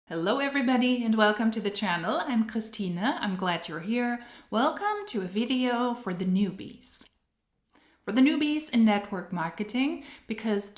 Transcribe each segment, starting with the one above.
Hello everybody and welcome to the channel. I'm Christina. I'm glad you're here. Welcome to a video for the newbies. For the newbies in network marketing, because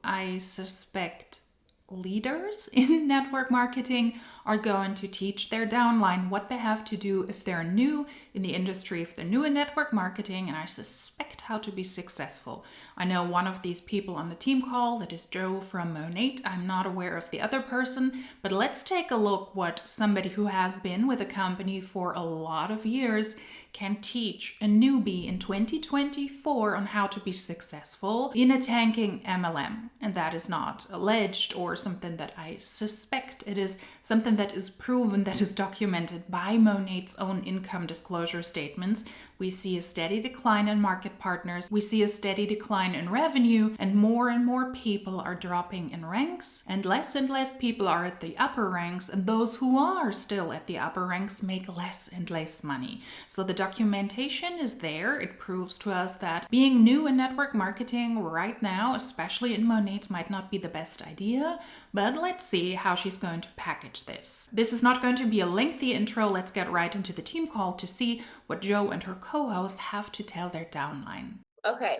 I suspect leaders in network marketing are going to teach their downline what they have to do if they're new in the industry, if they're new in network marketing, and I suspect how to be successful. I know one of these people on the team call, that is Joe from Monat. I'm not aware of the other person, but let's take a look what somebody who has been with a company for a lot of years can teach a newbie in 2024 on how to be successful in a tanking MLM. And that is not alleged or something that I suspect. It is something that is proven, that is documented by Monat's own income disclosure statements. We see a steady decline in market partners. We see a steady decline in revenue, and more people are dropping in ranks, and less people are at the upper ranks, and those who are still at the upper ranks make less and less money. So the documentation is there. It proves to us that being new in network marketing right now, especially in Monat, might not be the best idea, but let's see how she's going to package this. This is not going to be a lengthy intro. Let's get right into the team call to see what Joe and her co-host have to tell their downline. Okay,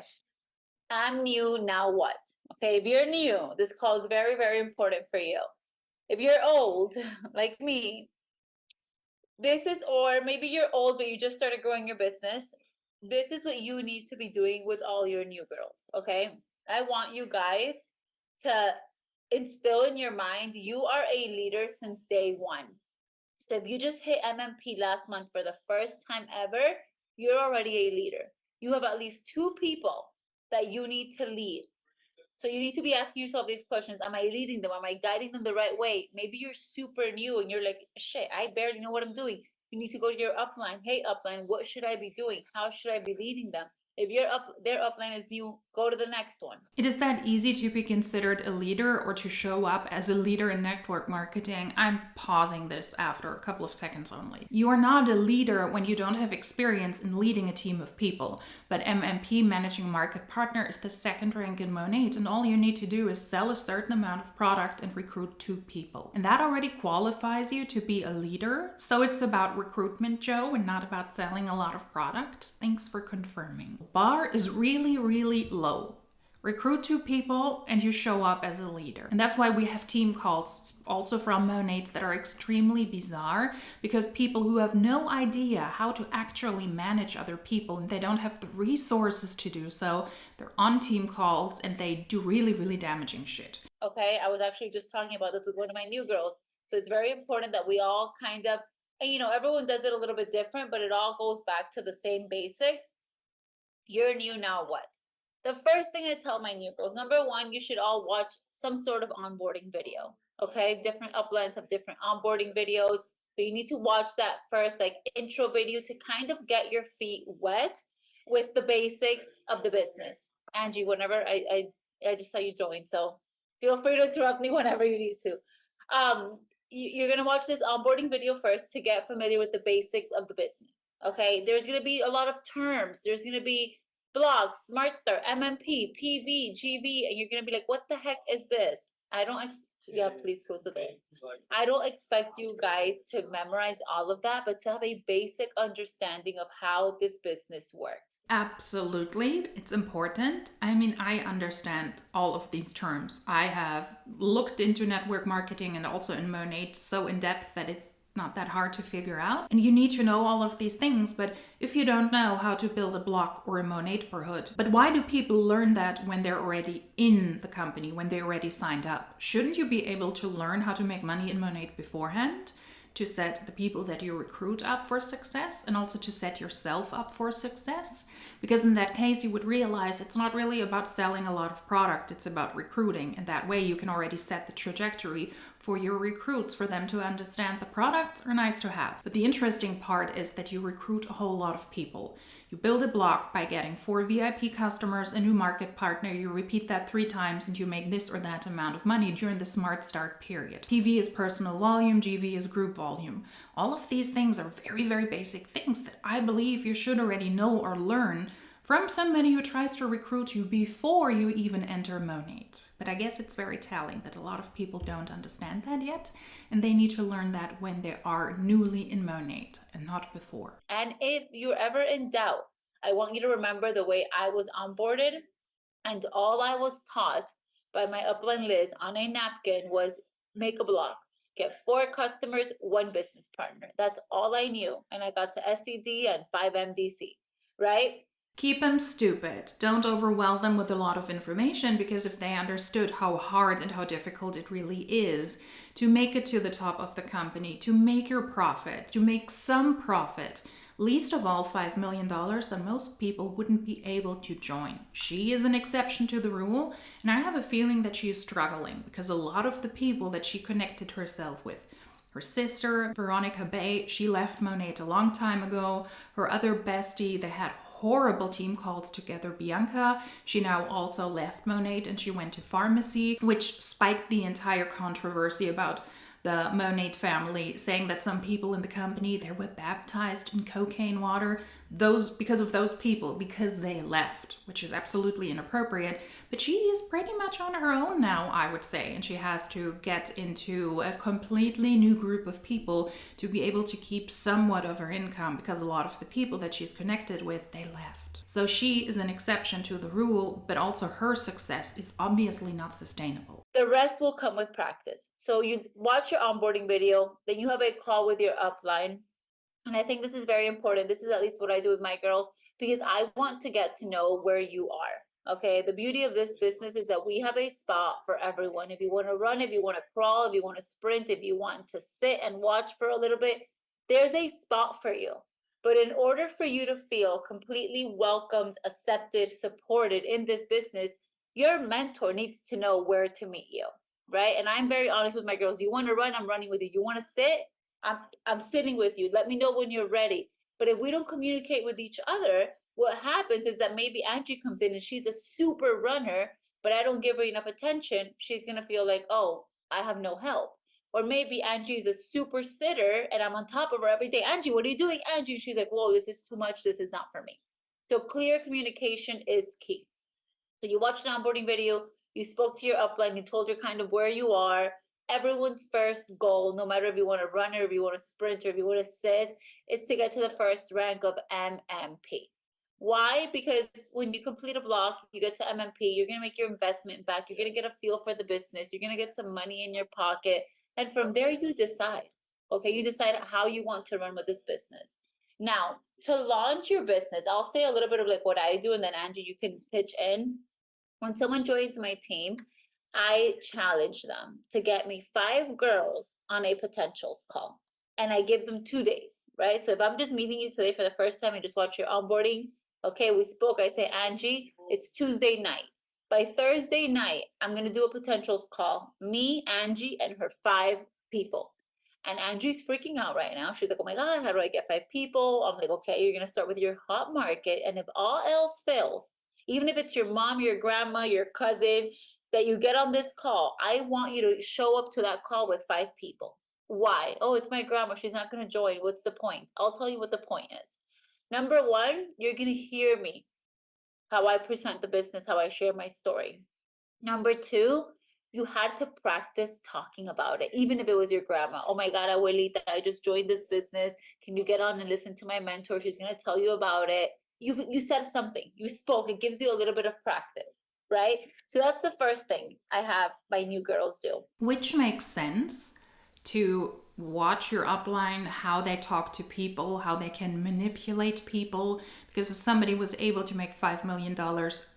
I'm new, now what? Okay, if you're new, this call is very, very important for you. If you're old, like me, or maybe you're old, but you just started growing your business, this is what you need to be doing with all your new girls, okay? I want you guys to instill in your mind, you are a leader since day one. So if you just hit MMP last month for the first time ever, you're already a leader. You have at least two people that you need to lead. So you need to be asking yourself these questions. Am I leading them? Am I guiding them the right way? Maybe you're super new and you're like, shit, I barely know what I'm doing. You need to go to your upline. Hey, upline, what should I be doing? How should I be leading them? If their upline is new, go to the next one. It is that easy to be considered a leader or to show up as a leader in network marketing. I'm pausing this after a couple of seconds only. You are not a leader when you don't have experience in leading a team of people, but MMP, Managing Market Partner, is the second rank in Monat, and all you need to do is sell a certain amount of product and recruit 2 people. And that already qualifies you to be a leader. So it's about recruitment, Joe, and not about selling a lot of product. Thanks for confirming. The bar is really, really low. Recruit 2 people and you show up as a leader. And that's why we have team calls also from Monat that are extremely bizarre, because people who have no idea how to actually manage other people and they don't have the resources to do so, they're on team calls and they do really, really damaging shit. Okay, I was actually just talking about this with one of my new girls. So it's very important that we all kind of, and everyone does it a little bit different, but it all goes back to the same basics. You're new, now what? The first thing I tell my new girls, number one, you should all watch some sort of onboarding video. Okay, different uplines have different onboarding videos, but you need to watch that first, like intro video, to kind of get your feet wet with the basics of the business. Angie, whenever I just saw you join, so feel free to interrupt me whenever you need to. You're gonna watch this onboarding video first to get familiar with the basics of the business. Okay, there's gonna be a lot of terms. There's gonna be blog, Smart Start, MMP, PV, GV, and you're gonna be like, what the heck is this? Yeah, please close the door. I don't expect you guys to memorize all of that, but to have a basic understanding of how this business works. Absolutely, it's important. I mean, I understand all of these terms. I have looked into network marketing and also in Monat so in depth that it's not that hard to figure out. And you need to know all of these things, but if you don't know how to build a blog or a Monat per hood, but why do people learn that when they're already in the company, when they already signed up? Shouldn't you be able to learn how to make money in Monat beforehand? To set the people that you recruit up for success and also to set yourself up for success. Because in that case, you would realize it's not really about selling a lot of product, it's about recruiting. And that way you can already set the trajectory for your recruits, for them to understand the products are nice to have. But the interesting part is that you recruit a whole lot of people. You build a blog by getting 4 VIP customers, a new market partner, you repeat that 3 times and you make this or that amount of money during the Smart Start period. PV is personal volume, GV is group volume. All of these things are very, very basic things that I believe you should already know or learn from somebody who tries to recruit you before you even enter Monat. But I guess it's very telling that a lot of people don't understand that yet, and they need to learn that when they are newly in Monat and not before. And if you're ever in doubt, I want you to remember the way I was onboarded, and all I was taught by my upline Liz on a napkin was make a block, get 4 customers, 1 business partner. That's all I knew. And I got to SCD and 5 MDC, right? Keep them stupid. Don't overwhelm them with a lot of information, because if they understood how hard and how difficult it really is to make it to the top of the company, to make your profit, to make some profit, least of all $5 million, then most people wouldn't be able to join. She is an exception to the rule, and I have a feeling that she is struggling because a lot of the people that she connected herself with, her sister, Veronica Bay, she left Monat a long time ago. Her other bestie, they had horrible team calls together, Bianca. She now also left Monat and she went to pharmacy, which spiked the entire controversy about the Monat family, saying that some people in the company, they were baptized in cocaine water, because of those people, because they left, which is absolutely inappropriate. But she is pretty much on her own now, I would say, and she has to get into a completely new group of people to be able to keep somewhat of her income, because a lot of the people that she's connected with, they left. So she is an exception to the rule, but also her success is obviously not sustainable. The rest will come with practice. So you watch your onboarding video, then you have a call with your upline. And I think this is very important. This is at least what I do with my girls, because I want to get to know where you are. Okay. The beauty of this business is that we have a spot for everyone. If you want to run, if you want to crawl, if you want to sprint, if you want to sit and watch for a little bit, there's a spot for you. But in order for you to feel completely welcomed, accepted, supported in this business, your mentor needs to know where to meet you, right? And I'm very honest with my girls. You want to run, I'm running with you. You want to sit, I'm sitting with you. Let me know when you're ready. But if we don't communicate with each other, what happens is that maybe Angie comes in and she's a super runner, but I don't give her enough attention. She's going to feel like, oh, I have no help. Or maybe Angie's a super sitter and I'm on top of her every day. Angie, what are you doing, Angie? And she's like, whoa, this is too much. This is not for me. So clear communication is key. So you watched an onboarding video, you spoke to your upline, you told her kind of where you are. Everyone's first goal, no matter if you want to run or if you want to sprint or if you want to sit, is to get to the first rank of MMP. Why? Because when you complete a block, you get to MMP, you're going to make your investment back. You're going to get a feel for the business. You're going to get some money in your pocket. And from there, you decide. Okay, you decide how you want to run with this business. Now, to launch your business, I'll say a little bit of like what I do, and then Andrew, you can pitch in. When someone joins my team, I challenge them to get me 5 girls on a potentials call. And I give them 2 days, right? So if I'm just meeting you today for the first time, I just watch your onboarding. Okay, we spoke. I say, Angie, it's Tuesday night. By Thursday night, I'm going to do a potentials call. Me, Angie, and her 5 people. And Angie's freaking out right now. She's like, oh my God, how do I get 5 people? I'm like, okay, you're going to start with your hot market. And if all else fails, even if it's your mom, your grandma, your cousin, that you get on this call, I want you to show up to that call with 5 people. Why? Oh, it's my grandma. She's not going to join. What's the point? I'll tell you what the point is. Number 1, you're going to hear me, how I present the business, how I share my story. Number 2, you had to practice talking about it, even if it was your grandma. Oh my God, abuelita, I just joined this business. Can you get on and listen to my mentor? She's going to tell you about it. You said something, you spoke, it gives you a little bit of practice, right? So that's the first thing I have my new girls do. Which makes sense, to watch your upline, how they talk to people, how they can manipulate people. Because if somebody was able to make $5 million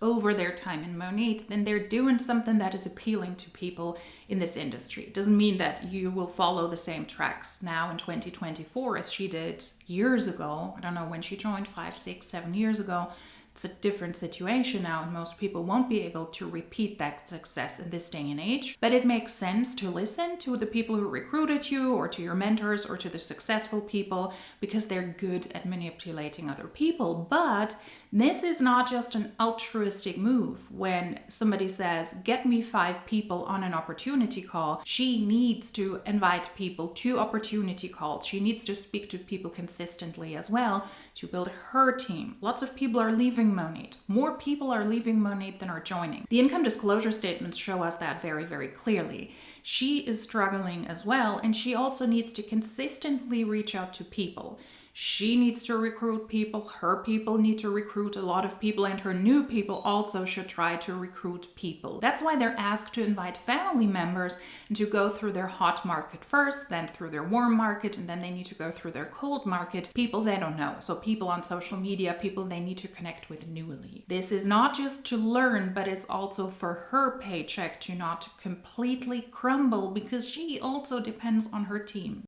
over their time in Monat, then they're doing something that is appealing to people in this industry. It doesn't mean that you will follow the same tracks now in 2024 as she did years ago. I don't know when she joined, 5, 6, 7 years ago. It's a different situation now, and most people won't be able to repeat that success in this day and age. But it makes sense to listen to the people who recruited you, or to your mentors, or to the successful people, because they're good at manipulating other people. But This is not just an altruistic move. When somebody says, get me 5 people on an opportunity call, she needs to invite people to opportunity calls. She needs to speak to people consistently as well to build her team. Lots of people are leaving Monat. More people are leaving Monat than are joining. The income disclosure statements show us that very, very clearly. She is struggling as well, and she also needs to consistently reach out to people. She needs to recruit people, her people need to recruit a lot of people, and her new people also should try to recruit people. That's why they're asked to invite family members and to go through their hot market first, then through their warm market, and then they need to go through their cold market. People they don't know. So people on social media, people they need to connect with newly. This is not just to learn, but it's also for her paycheck to not completely crumble, because she also depends on her team.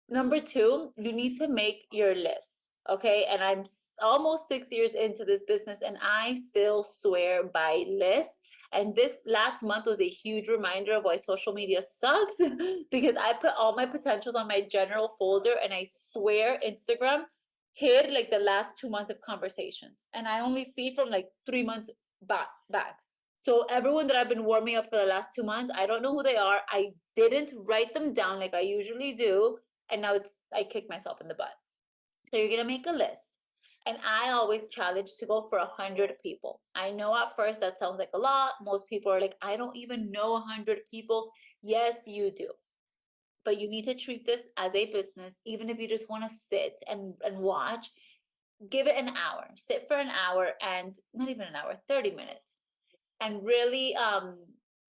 Number two, you need to make your list. Okay. And I'm almost 6 years into this business and I still swear by list. And this last month was a huge reminder of why social media sucks because I put all my potentials on my general folder and I swear Instagram hid like the last 2 months of conversations. And I only see from like 3 months back. So everyone that I've been warming up for the last 2 months, I don't know who they are. I didn't write them down like I usually do, and now I kick myself in the butt. So you're gonna make a list. And I always challenge to go for 100 people. I know at first that sounds like a lot. Most people are like, I don't even know 100 people. Yes, you do. But you need to treat this as a business, even if you just want to sit and watch. Give it an hour. Sit for an hour and not even an hour, 30 minutes. And really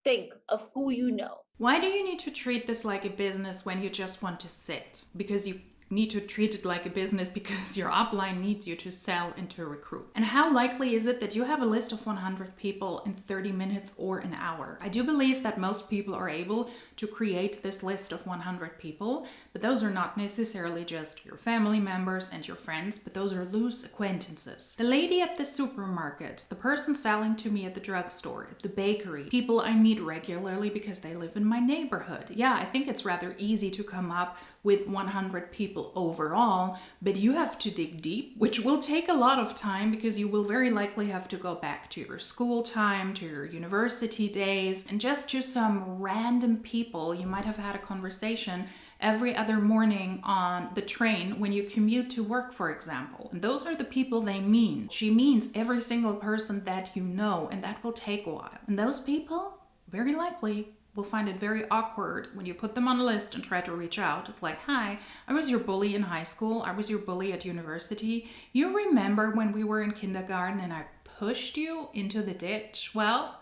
think of who you know. Why do you need to treat this like a business when you just want to sit? Because you need to treat it like a business because your upline needs you to sell and to recruit. And how likely is it that you have a list of 100 people in 30 minutes or an hour? I do believe that most people are able to create this list of 100 people, but those are not necessarily just your family members and your friends, but those are loose acquaintances. The lady at the supermarket, the person selling to me at the drugstore, the bakery, people I meet regularly because they live in my neighborhood. Yeah, I think it's rather easy to come up with 100 people overall, but you have to dig deep, which will take a lot of time because you will very likely have to go back to your school time, to your university days, and just to some random people you might have had a conversation every other morning on the train when you commute to work, for example. And those are the people they mean. She means every single person that you know, and that will take a while. And those people, very likely, will find it very awkward when you put them on a list and try to reach out. It's like, hi, I was your bully in high school. I was your bully at university. You remember when we were in kindergarten and I pushed you into the ditch? Well,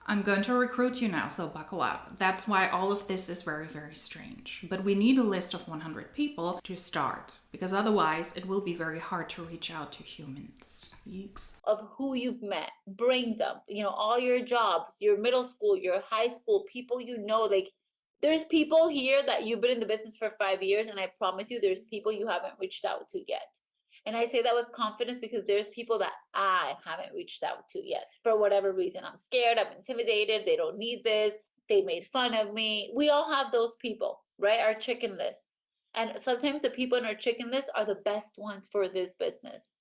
I'm going to recruit you now, so buckle up. That's why all of this is very, very strange. But we need a list of 100 people to start, because otherwise it will be very hard to reach out to humans. Yeeks. Of who you've met, bring them, all your jobs, your middle school, your high school, people like there's people here that you've been in the business for 5 years, and I promise you there's people you haven't reached out to yet. And I say that with confidence because there's people that I haven't reached out to yet for whatever reason. I'm scared, I'm intimidated, they don't need this, they made fun of me. We all have those people, right? Our chicken list. And sometimes the people in our chicken list are the best ones for this business.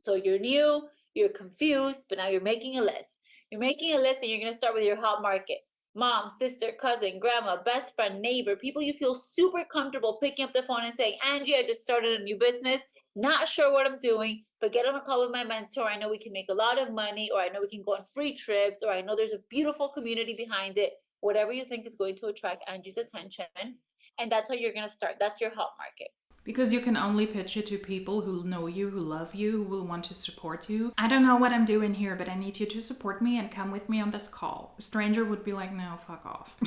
So you're new, you're confused, but now you're making a list. You're making a list and you're going to start with your hot market. Mom, sister, cousin, grandma, best friend, neighbor, people you feel super comfortable picking up the phone and saying, Angie, I just started a new business. Not sure what I'm doing, but get on a call with my mentor. I know we can make a lot of money, or I know we can go on free trips, or I know there's a beautiful community behind it. Whatever you think is going to attract Angie's attention. And that's how you're going to start. That's your hot market. Because you can only pitch it to people who know you, who love you, who will want to support you. I don't know what I'm doing here, but I need you to support me and come with me on this call. A stranger would be like, no, fuck off.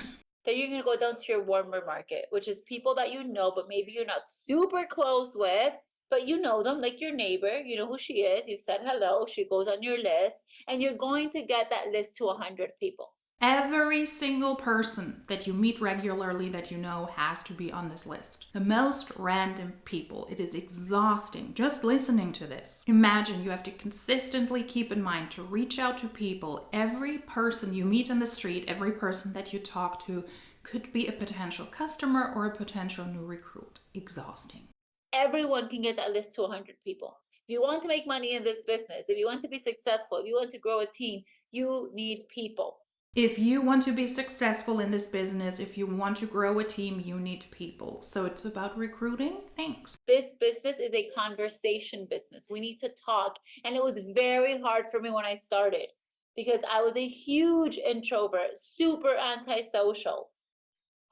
Then you're going to go down to your warmer market, which is people that you know, but maybe you're not super close with, but you know them, like your neighbor. You know who she is. You've said hello. She goes on your list, and you're going to get that list to 100 people. Every single person that you meet regularly that you know has to be on this list. The most random people. It is exhausting just listening to this. Imagine you have to consistently keep in mind to reach out to people. Every person you meet on the street, every person that you talk to could be a potential customer or a potential new recruit. Exhausting. Everyone can get that list to 100 people. If you want to make money in this business, if you want to be successful, if you want to grow a team, you need people. If you want to be successful in this business, if you want to grow a team, you need people. So it's about recruiting. Thanks. This business is a conversation business. We need to talk. And it was very hard for me when I started because I was a huge introvert, super antisocial.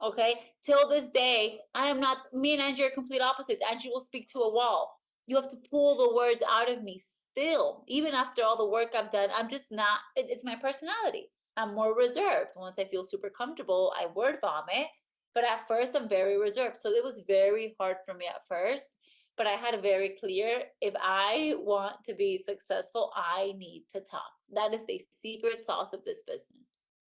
Okay. Till this day, I am not, me and Angie are complete opposites. Angie will speak to a wall. You have to pull the words out of me still. Even after all the work I've done, I'm just not, it's my personality. I'm more reserved. Once I feel super comfortable, I word vomit. But at first, I'm very reserved. So it was very hard for me at first. But I had a very clear, if I want to be successful, I need to talk. That is the secret sauce of this business.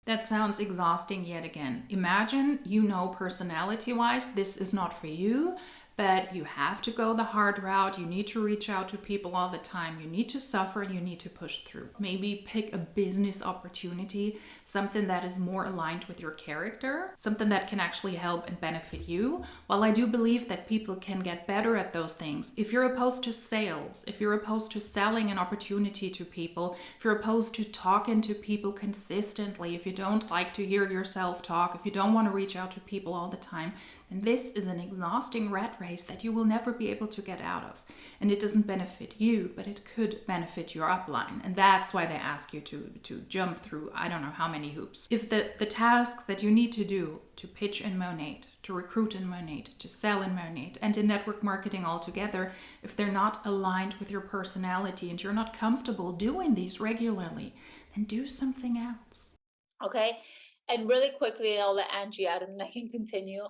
That sounds exhausting yet again. Imagine you know personality wise this is not for you, but you have to go the hard route. You need to reach out to people all the time. You need to suffer. You need to push through. Maybe pick a business opportunity, something that is more aligned with your character, something that can actually help and benefit you. While I do believe that people can get better at those things, if you're opposed to sales, if you're opposed to selling an opportunity to people, if you're opposed to talking to people consistently, if you don't like to hear yourself talk, if you don't want to reach out to people all the time, then this is an exhausting rat race that you will never be able to get out of. And it doesn't benefit you, but it could benefit your upline. And that's why they ask you to jump through I don't know how many hoops. If the task that you need to do to pitch in Monat, to recruit in Monat, to sell in Monat, and in network marketing altogether, if they're not aligned with your personality and you're not comfortable doing these regularly, then do something else. Okay. And really quickly, I'll let Angie out and then I can continue.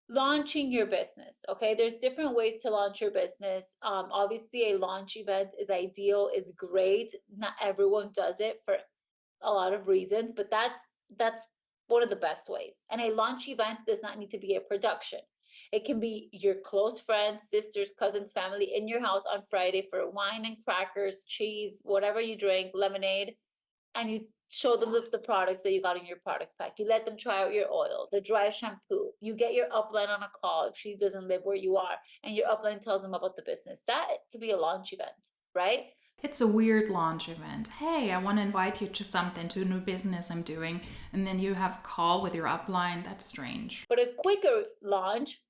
Launching your business. Okay. There's different ways to launch your business. Obviously, a launch event is ideal, is great. Not everyone does it for a lot of reasons, but that's one of the best ways. And a launch event does not need to be a production. It can be your close friends, sisters, cousins, family in your house on Friday for wine and crackers, cheese, whatever you drink, lemonade, and you show them the products that you got in your products pack. You let them try out your oil, the dry shampoo. You get your upline on a call if she doesn't live where you are, and your upline tells them about the business. That could be a launch event, right? It's a weird launch event. Hey, I want to invite you to something, to a new business I'm doing, and then you have a call with your upline. That's strange. But a quicker launch,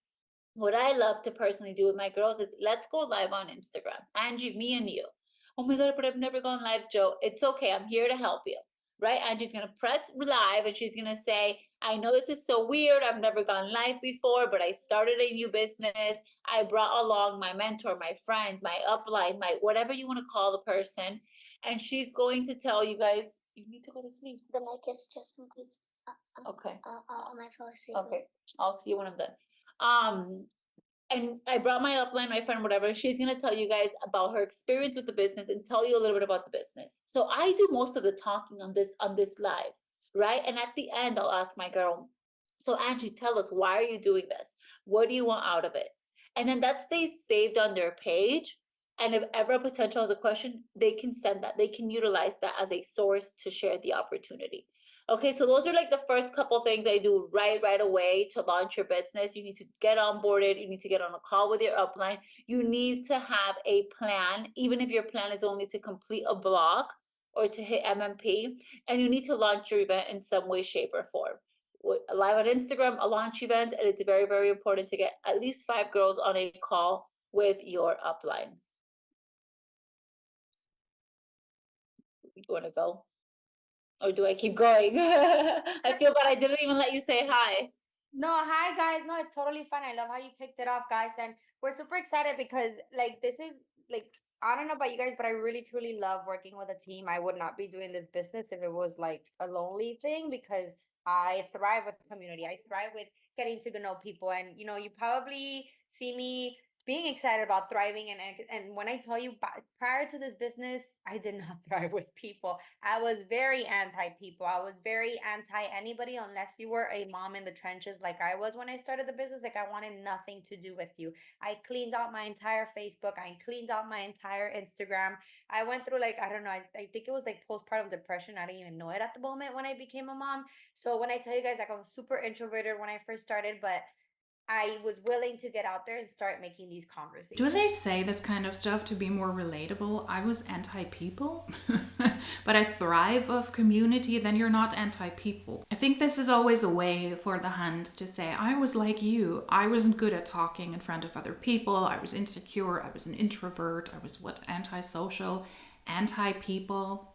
what I love to personally do with my girls is let's go live on Instagram. Angie, me and you. Oh my God, but I've never gone live, Joe. It's okay. I'm here to help you. Right? Angie's going to press live and she's going to say, I know this is so weird. I've never gone live before, but I started a new business. I brought along my mentor, my friend, my upline, my whatever you want to call the person. And she's going to tell you guys, you need to go to sleep. The mic is just in case Okay. I might fall asleep. Okay. I'll see you when I'm done. Um, and I brought my upline, my friend, whatever. She's gonna tell you guys about her experience with the business and tell you a little bit about the business. So I do most of the talking on this live, right? And at the end, I'll ask my girl, so Angie, tell us, why are you doing this? What do you want out of it? And then that stays saved on their page. And if ever a potential has a question, they can send that. They can utilize that as a source to share the opportunity. Okay, so those are like the first couple things I do right away to launch your business. You need to get onboarded. You need to get on a call with your upline. You need to have a plan, even if your plan is only to complete a block or to hit MMP, and you need to launch your event in some way, shape, or form. Live on Instagram, a launch event, and it's very important to get at least 5 girls on a call with your upline. You want to go? Or do I keep going? I feel bad I didn't even let you say hi. No, hi guys. No, it's totally fun. I love how you kicked it off, guys. And we're super excited because like this is like I don't know about you guys, but I really truly love working with a team. I would not be doing this business if it was like a lonely thing because I thrive with community. I thrive with getting to know people. And you probably see me being excited about thriving and when I tell you prior to this business, I did not thrive with people. I was very anti people. I was very anti anybody unless you were a mom in the trenches like I was when I started the business. Like I wanted nothing to do with you. I cleaned out my entire Facebook. I cleaned out my entire Instagram. I went through like, I don't know, I think it was like postpartum depression. I didn't even know it at the moment when I became a mom. So when I tell you guys, like I was super introverted when I first started, but I was willing to get out there and start making these conversations. Do they say this kind of stuff to be more relatable? I was anti-people, but I thrive of community, then you're not anti-people. I think this is always a way for the Huns to say, I was like you. I wasn't good at talking in front of other people. I was insecure. I was an introvert. I was antisocial, anti-people.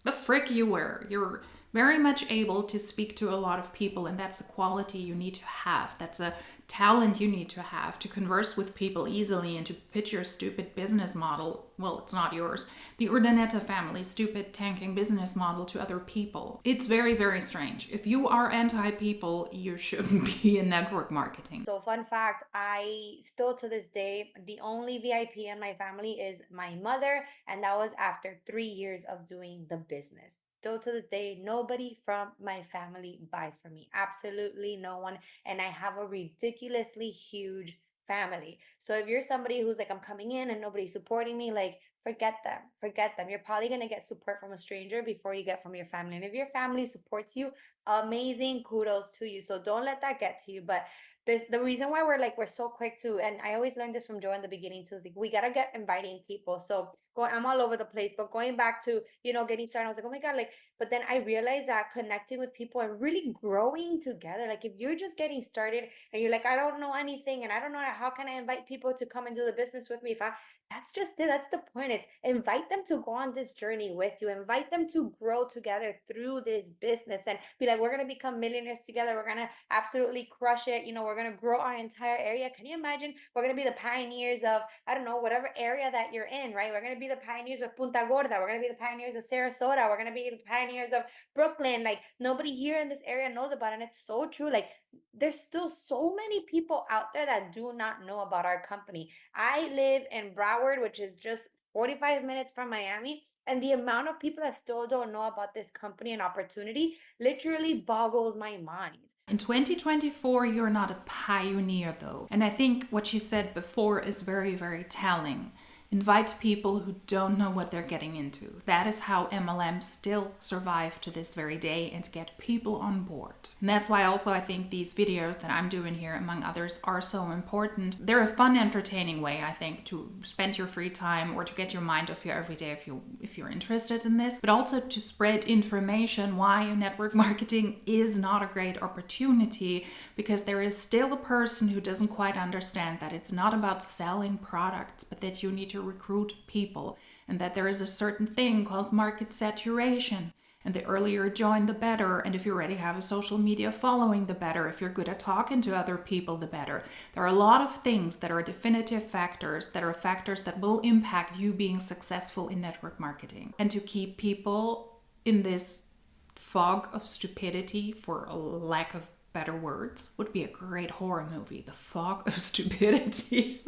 The frick you were. You're very much able to speak to a lot of people, and that's a quality you need to have. That's a talent you need to have to converse with people easily and to pitch your stupid business model. Well, it's not yours. The Urdaneta family's stupid tanking business model to other people. It's very, very strange. If you are anti-people, you shouldn't be in network marketing. So fun fact, I still to this day, the only VIP in my family is my mother, and that was after 3 years of doing the business. Still to this day, nobody from my family buys from me. Absolutely no one. And I have a ridiculously huge family. So if you're somebody who's like, I'm coming in and nobody's supporting me, like forget them. Forget them. You're probably gonna get support from a stranger before you get from your family. And if your family supports you, amazing, kudos to you. So don't let that get to you. But this the reason why we're so quick to, and I always learned this from Joe in the beginning too, is like we gotta get inviting people. So I'm all over the place, but going back to getting started, I was like, oh my god, like, but then I realized that connecting with people and really growing together, like if you're just getting started and you're like, I don't know anything and I don't know how can I invite people to come and do the business with me, if I that's just it. That's the point. It's invite them to go on this journey with you. Invite them to grow together through this business and be like, we're gonna become millionaires together. We're gonna absolutely crush it. We're gonna grow our entire area. Can you imagine? We're gonna be the pioneers of, I don't know, whatever area that you're in, right? We're gonna be the pioneers of Punta Gorda. We're gonna be the pioneers of Sarasota. We're gonna be the pioneers of Brooklyn. Like nobody here in this area knows about it. And it's so true. Like there's still so many people out there that do not know about our company. I live in Broward, which is just 45 minutes from Miami. And the amount of people that still don't know about this company and opportunity literally boggles my mind. In 2024, you're not a pioneer though. And I think what she said before is very, very telling. Invite people who don't know what they're getting into. That is how MLMs still survive to this very day and get people on board. And that's why also I think these videos that I'm doing here, among others, are so important. They're a fun, entertaining way, I think, to spend your free time or to get your mind off your every day if you're interested in this, but also to spread information why network marketing is not a great opportunity, because there is still a person who doesn't quite understand that it's not about selling products, but that you need to recruit people, and that there is a certain thing called market saturation. And the earlier you join, the better. And if you already have a social media following, the better. If you're good at talking to other people, the better. There are a lot of things that are definitive factors, that are factors that will impact you being successful in network marketing. And to keep people in this fog of stupidity, for a lack of better words, would be a great horror movie. The Fog of Stupidity.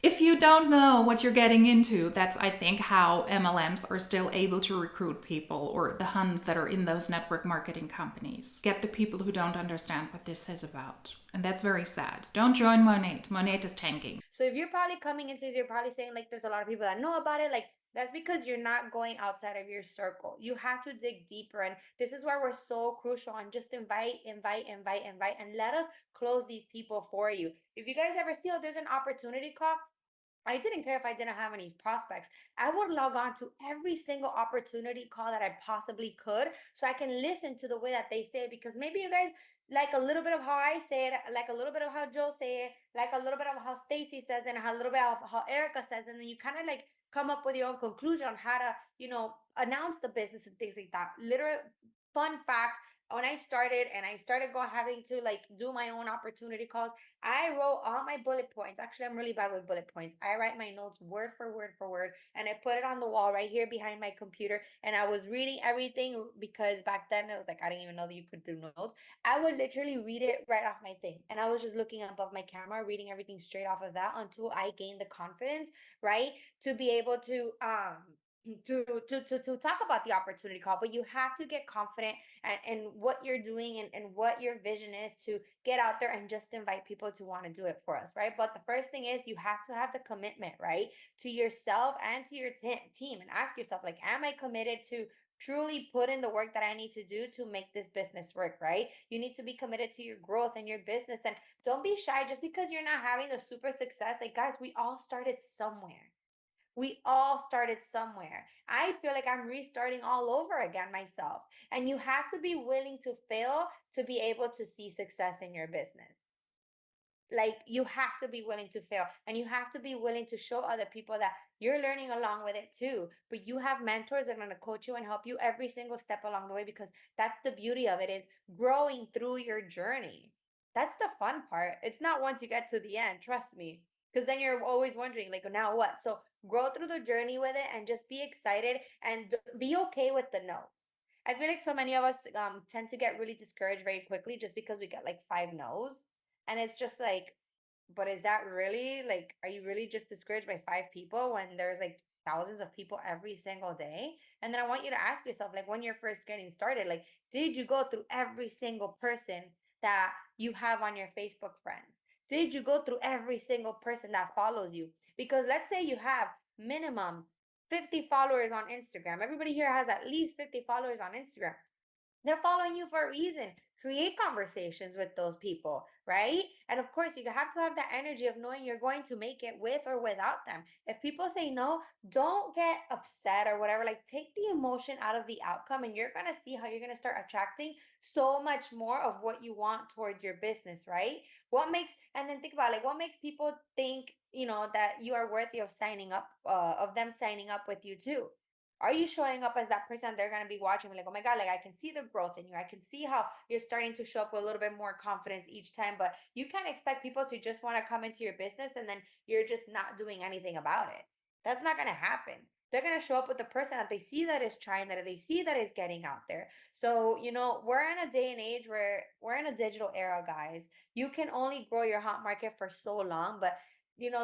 If you don't know what you're getting into, that's, I think, how MLMs are still able to recruit people, or the Huns that are in those network marketing companies. Get the people who don't understand what this is about. And that's very sad. Don't join Monat. Monat is tanking. So if you're probably coming into this, you're probably saying like there's a lot of people that know about it. Like that's because you're not going outside of your circle. You have to dig deeper. And this is why we're so crucial on just invite, and let us close these people for you. If you guys ever see, oh, there's an opportunity call, I didn't care if I didn't have any prospects. I would log on to every single opportunity call that I possibly could so I can listen to the way that they say it, because maybe you guys like a little bit of how I say it, like a little bit of how Joe say it, like a little bit of how Stacy says it, and a little bit of how Erica says it, and then you kind of like come up with your own conclusion on how to, announce the business and things like that. Literal fun fact, when I started going having to like do my own opportunity calls, I wrote all my bullet points. Actually, I'm really bad with bullet points. I write my notes word for word for word, and I put it on the wall right here behind my computer. And I was reading everything because back then it was like I didn't even know that you could do notes. I would literally read it right off my thing, and I was just looking above my camera, reading everything straight off of that until I gained the confidence, right, to be able to talk about the opportunity call. But you have to get confident and what you're doing, and what your vision is, to get out there and just invite people to want to do it for us, right? But the first thing is you have to have the commitment, right, to yourself and to your team, and ask yourself, like, am I committed to truly put in the work that I need to do to make this business work, right? You need to be committed to your growth and your business. And don't be shy just because you're not having the super success. Like, guys, we all started somewhere. We all started somewhere. I feel like I'm restarting all over again myself. And you have to be willing to fail to be able to see success in your business. Like, you have to be willing to fail, and you have to be willing to show other people that you're learning along with it too. But you have mentors that are going to coach you and help you every single step along the way, because that's the beauty of it, is growing through your journey. That's the fun part. It's not once you get to the end, trust me, because then you're always wondering, like, now what? So grow through the journey with it and just be excited, and be okay with the no's. I feel like so many of us tend to get really discouraged very quickly just because we get like 5 no's. And it's just like, but is that really, like, are you really just discouraged by 5 people when there's like thousands of people every single day? And then I want you to ask yourself, like, when you're first getting started, like, did you go through every single person that you have on your Facebook friends? Did you go through every single person that follows you? Because let's say you have minimum 50 followers on Instagram. Everybody here has at least 50 followers on Instagram. They're following you for a reason. Create conversations with those people, right? And of course, you have to have that energy of knowing you're going to make it with or without them. If people say no, don't get upset or whatever. Like, take the emotion out of the outcome, and you're going to see how you're going to start attracting so much more of what you want towards your business, right? And then think about, like, what makes people think, that you are worthy of signing up, of them signing up with you too? Are you showing up as that person they're going to be watching, like, oh my God, like, I can see the growth in you. I can see how you're starting to show up with a little bit more confidence each time. But you can't expect people to just want to come into your business and then you're just not doing anything about it. That's not going to happen. They're going to show up with the person that they see that is trying, that they see that is getting out there. So, we're in a day and age where we're in a digital era, guys. You can only grow your hot market for so long. But,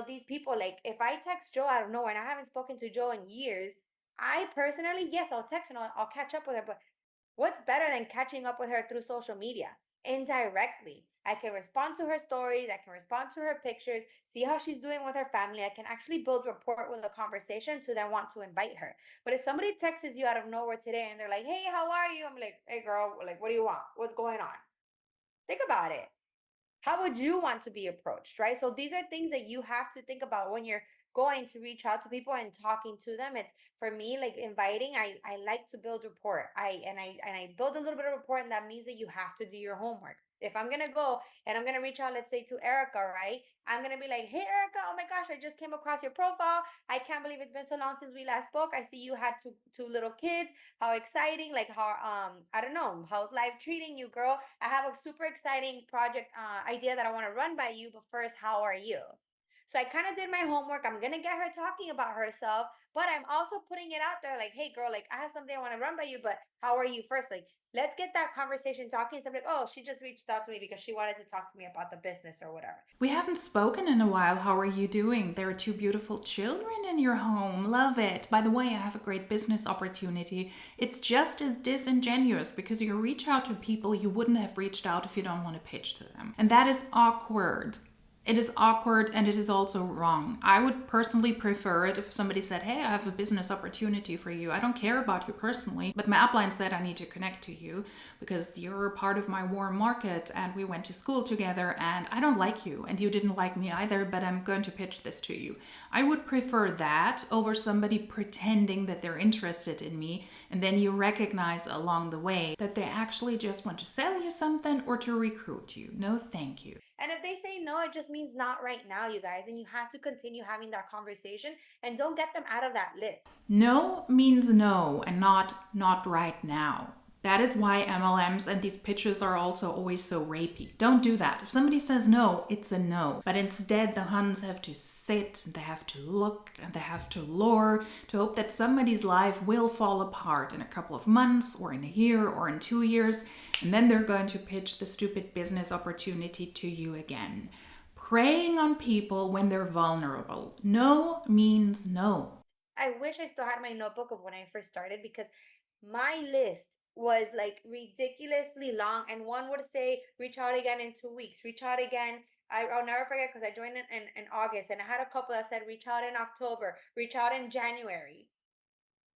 these people, like, if I text Joe out of nowhere, and I haven't spoken to Joe in years, I personally, yes, I'll text and I'll catch up with her, but what's better than catching up with her through social media? Indirectly. I can respond to her stories, I can respond to her pictures, see how she's doing with her family. I can actually build rapport with a conversation to then want to invite her. But if somebody texts you out of nowhere today and they're like, hey, how are you? I'm like, hey, girl, like, what do you want? What's going on? Think about it. How would you want to be approached, right? So these are things that you have to think about when you're going to reach out to people and talking to them. It's, for me, like, inviting, I like to build rapport. I build a little bit of rapport, and that means that you have to do your homework. If I'm gonna go and I'm gonna reach out, let's say, to Erica, right? I'm gonna be like, hey Erica, oh my gosh, I just came across your profile. I can't believe it's been so long since we last spoke. I see you had two little kids. How exciting! Like, how, I don't know, how's life treating you, girl? I have a super exciting project idea that I want to run by you, but first, how are you? So I kind of did my homework. I'm gonna get her talking about herself, but I'm also putting it out there, like, hey girl, like, I have something I want to run by you, but how are you first? Like, let's get that conversation talking. So I'm like, oh, she just reached out to me because she wanted to talk to me about the business or whatever. We haven't spoken in a while. How are you doing? There are two beautiful children in your home. Love it. By the way, I have a great business opportunity. It's just as disingenuous because you reach out to people you wouldn't have reached out if you don't want to pitch to them. And that is awkward. It is awkward and it is also wrong. I would personally prefer it if somebody said, hey, I have a business opportunity for you. I don't care about you personally, but my upline said I need to connect to you because you're part of my warm market and we went to school together and I don't like you and you didn't like me either, but I'm going to pitch this to you. I would prefer that over somebody pretending that they're interested in me and then you recognize along the way that they actually just want to sell you something or to recruit you. No, thank you. And if they say no, it just means not right now, you guys. And you have to continue having that conversation, and don't get them out of that list. No means no and not right now. That is why MLMs and these pitches are also always so rapey. Don't do that. If somebody says no, it's a no. But instead, the Huns have to sit, and they have to look, and they have to lure to hope that somebody's life will fall apart in a couple of months, or in a year, or in 2 years, and then they're going to pitch the stupid business opportunity to you again. Preying on people when they're vulnerable. No means no. I wish I still had my notebook of when I first started, because my list was like ridiculously long. And one would say, reach out again in 2 weeks, reach out again. I'll never forget, because I joined in August, and I had a couple that said, reach out in October, reach out in January.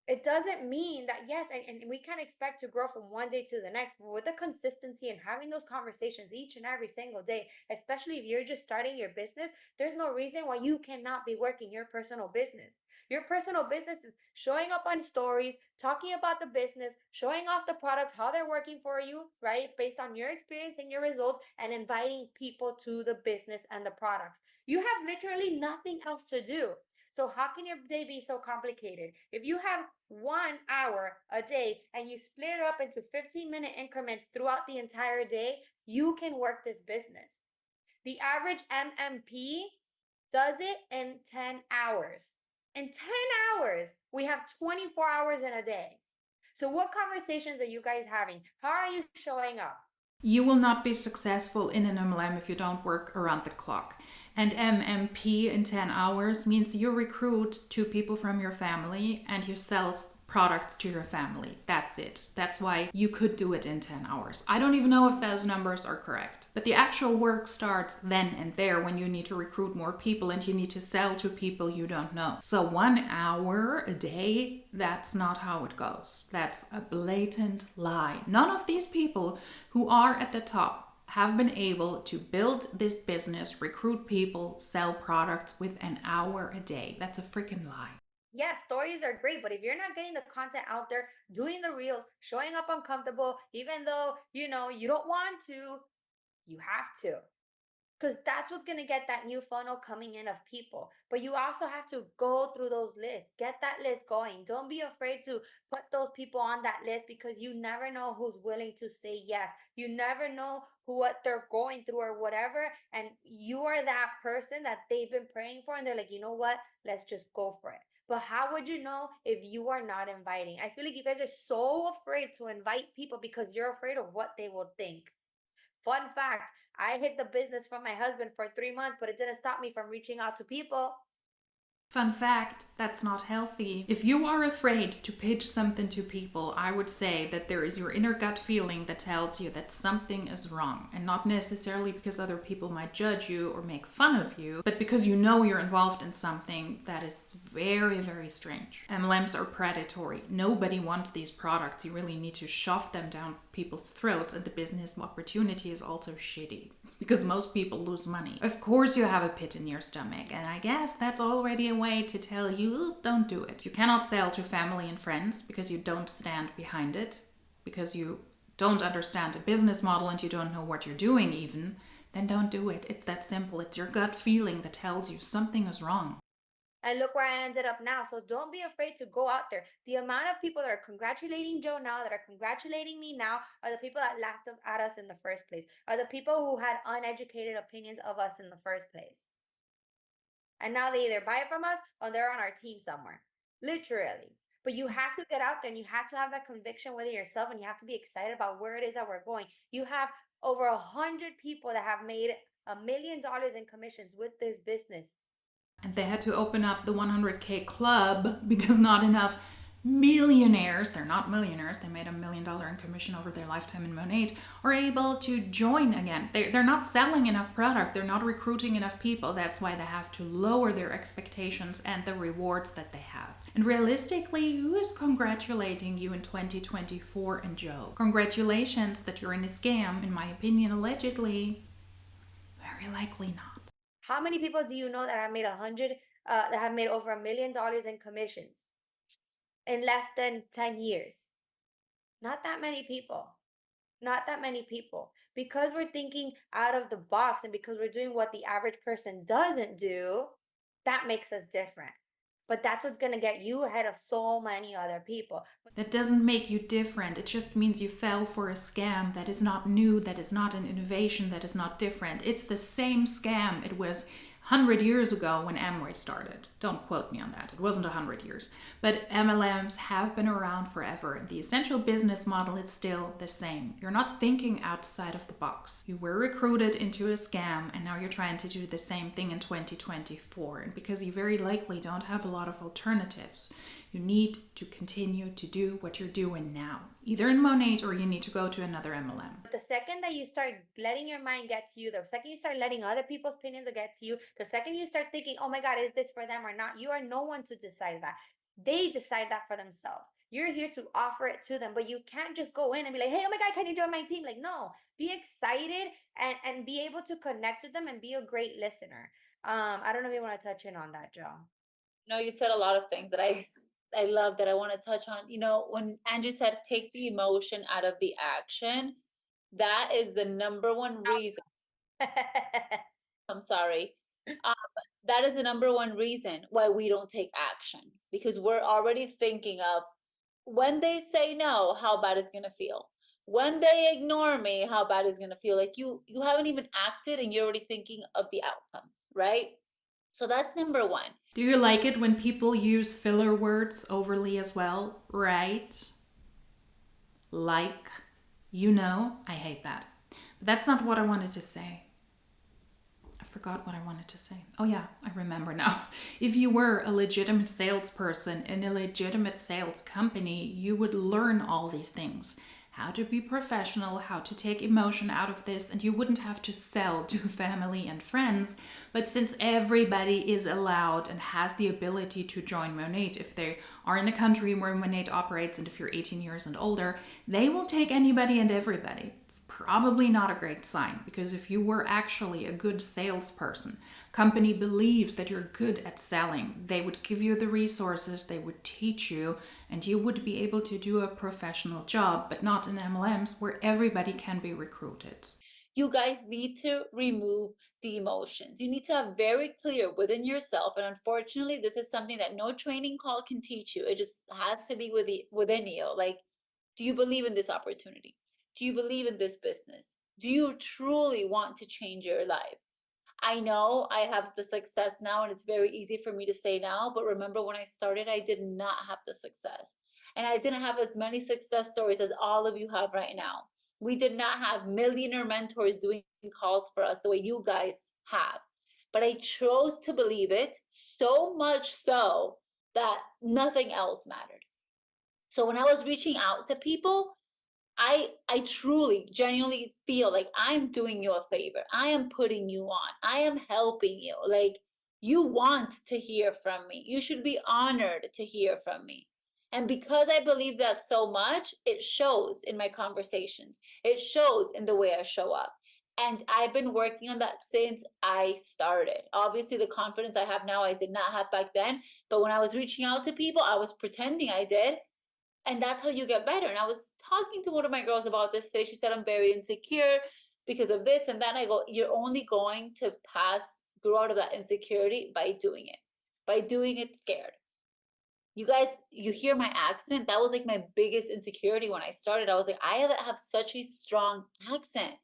It doesn't mean that, yes, and we can expect to grow from one day to the next, but with the consistency and having those conversations each and every single day, especially if you're just starting your business, there's no reason why you cannot be working your personal business. Your personal business is showing up on stories, talking about the business, showing off the products, how they're working for you, right, based on your experience and your results, and inviting people to the business and the products. You have literally nothing else to do. So how can your day be so complicated? If you have 1 hour a day and you split it up into 15-minute increments throughout the entire day, you can work this business. The average MMP does it in 10 hours. In 10 hours, we have 24 hours in a day. So, what conversations are you guys having? How are you showing up? You will not be successful in an MLM if you don't work around the clock. And MMP in 10 hours means you recruit 2 people from your family and you sell products to your family. That's it. That's why you could do it in 10 hours. I don't even know if those numbers are correct. But the actual work starts then and there when you need to recruit more people and you need to sell to people you don't know. So 1 hour a day, that's not how it goes. That's a blatant lie. None of these people who are at the top have been able to build this business, recruit people, sell products with an hour a day. That's a freaking lie. Yeah, stories are great, but if you're not getting the content out there, doing the reels, showing up uncomfortable, even though you don't want to, you have to. Because that's what's going to get that new funnel coming in of people. But you also have to go through those lists, get that list going. Don't be afraid to put those people on that list, because you never know who's willing to say yes. You never know what they're going through or whatever, and you are that person that they've been praying for, and they're like, you know what, let's just go for it. But how would you know if you are not inviting? I feel like you guys are so afraid to invite people because you're afraid of what they will think. Fun fact, I hid the business from my husband for 3 months, but it didn't stop me from reaching out to people. Fun fact, that's not healthy. If you are afraid to pitch something to people, I would say that there is your inner gut feeling that tells you that something is wrong. And not necessarily because other people might judge you or make fun of you, but because you know you're involved in something that is very, very strange. MLMs are predatory. Nobody wants these products. You really need to shove them down people's throats, and the business opportunity is also shitty because most people lose money. Of course you have a pit in your stomach, and I guess that's already a way to tell you don't do it. You cannot sell to family and friends because you don't stand behind it, because you don't understand the business model and you don't know what you're doing even, then don't do it. It's that simple. It's your gut feeling that tells you something is wrong. And look where I ended up now. So don't be afraid to go out there. The amount of people that are congratulating Joe now, that are congratulating me now, are the people that laughed at us in the first place, are the people who had uneducated opinions of us in the first place. And now they either buy it from us or they're on our team somewhere. Literally. But you have to get out there and you have to have that conviction within yourself, and you have to be excited about where it is that we're going. You have over 100 people that have made $1 million in commissions with this business. And they had to open up the 100K club because not enough millionaires, they're not millionaires, they made $1 million in commission over their lifetime in monat, are able to join again. They're not selling enough product, they're not recruiting enough people. That's why they have to lower their expectations and the rewards that they have. And realistically, who is congratulating you in 2024 and Joe? Congratulations that you're in a scam, in my opinion, allegedly. Very likely not. How many people do you know that have made that have made over $1 million in commissions in less than 10 years? Not that many people. Not that many people. Because we're thinking out of the box and because we're doing what the average person doesn't do, that makes us different. But that's what's going to get you ahead of so many other people. That doesn't make you different. It just means you fell for a scam that is not new, that is not an innovation, that is not different. It's the same scam it was 100 years ago when Amway started. Don't quote me on that. It wasn't 100 years. But MLMs have been around forever, and the essential business model is still the same. You're not thinking outside of the box. You were recruited into a scam, and now you're trying to do the same thing in 2024. And because you very likely don't have a lot of alternatives, you need to continue to do what you're doing now, either in monat or you need to go to another MLM. But the second that you start letting your mind get to you, the second you start letting other people's opinions get to you, the second you start thinking, oh my God, is this for them or not? You are no one to decide that. They decide that for themselves. You're here to offer it to them, but you can't just go in and be like, hey, oh my God, can you join my team? Like, no, be excited and be able to connect with them and be a great listener. I don't know if you want to touch in on that, Joe. No, you said a lot of things that I love that I want to touch on. You know, when Andrew said take the emotion out of the action, that is the number one reason. I'm sorry. Um, that is the number one reason why we don't take action, because we're already thinking of when they say no, how bad it's gonna feel. When they ignore me, how bad it's gonna feel. Like you haven't even acted and you're already thinking of the outcome, right? So that's number one. Do you like it when people use filler words overly as well? Right? Like, I hate that. But that's not what I wanted to say. I forgot what I wanted to say. Oh, yeah, I remember now. If you were a legitimate salesperson in a legitimate sales company, you would learn all these things: how to be professional, how to take emotion out of this, and you wouldn't have to sell to family and friends. But since everybody is allowed and has the ability to join Monat, if they are in a country where Monat operates and if you're 18 years and older, they will take anybody and everybody. It's probably not a great sign, because if you were actually a good salesperson, company believes that you're good at selling, they would give you the resources, they would teach you, and you would be able to do a professional job, but not in MLMs where everybody can be recruited. You guys need to remove the emotions. You need to have very clear within yourself. And unfortunately, this is something that no training call can teach you. It just has to be within you. Like, do you believe in this opportunity? Do you believe in this business? Do you truly want to change your life? I know I have the success now and it's very easy for me to say now, but remember when I started, I did not have the success. And I didn't have as many success stories as all of you have right now. We did not have millionaire mentors doing calls for us the way you guys have. But I chose to believe it so much so that nothing else mattered. So when I was reaching out to people, I truly genuinely feel like I'm doing you a favor. I am putting you on. I am helping you. Like, you want to hear from me. You should be honored to hear from me. And because I believe that so much, it shows in my conversations. It shows in the way I show up. And I've been working on that since I started. Obviously, the confidence I have now, I did not have back then. But when I was reaching out to people, I was pretending I did, and that's how you get better. And I was talking to one of my girls about this today. She said, I'm very insecure because of this and that. I go, you're only going to grow out of that insecurity by doing it scared. You guys, you hear my accent? That was like my biggest insecurity when I started. I was like, I have such a strong accent.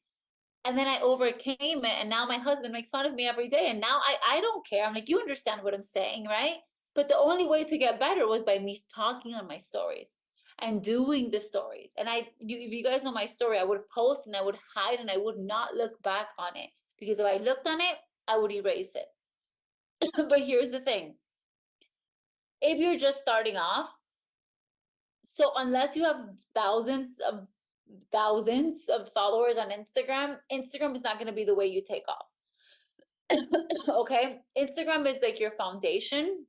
And then I overcame it. And now my husband makes fun of me every day. And now I don't care. I'm like, you understand what I'm saying, right? But the only way to get better was by me talking on my stories and doing the stories. And if you guys know my story, I would post and I would hide and I would not look back on it, because if I looked on it, I would erase it. But here's the thing. If you're just starting off, so unless you have thousands of followers on Instagram, Instagram is not going to be the way you take off. Okay, Instagram is like your foundation,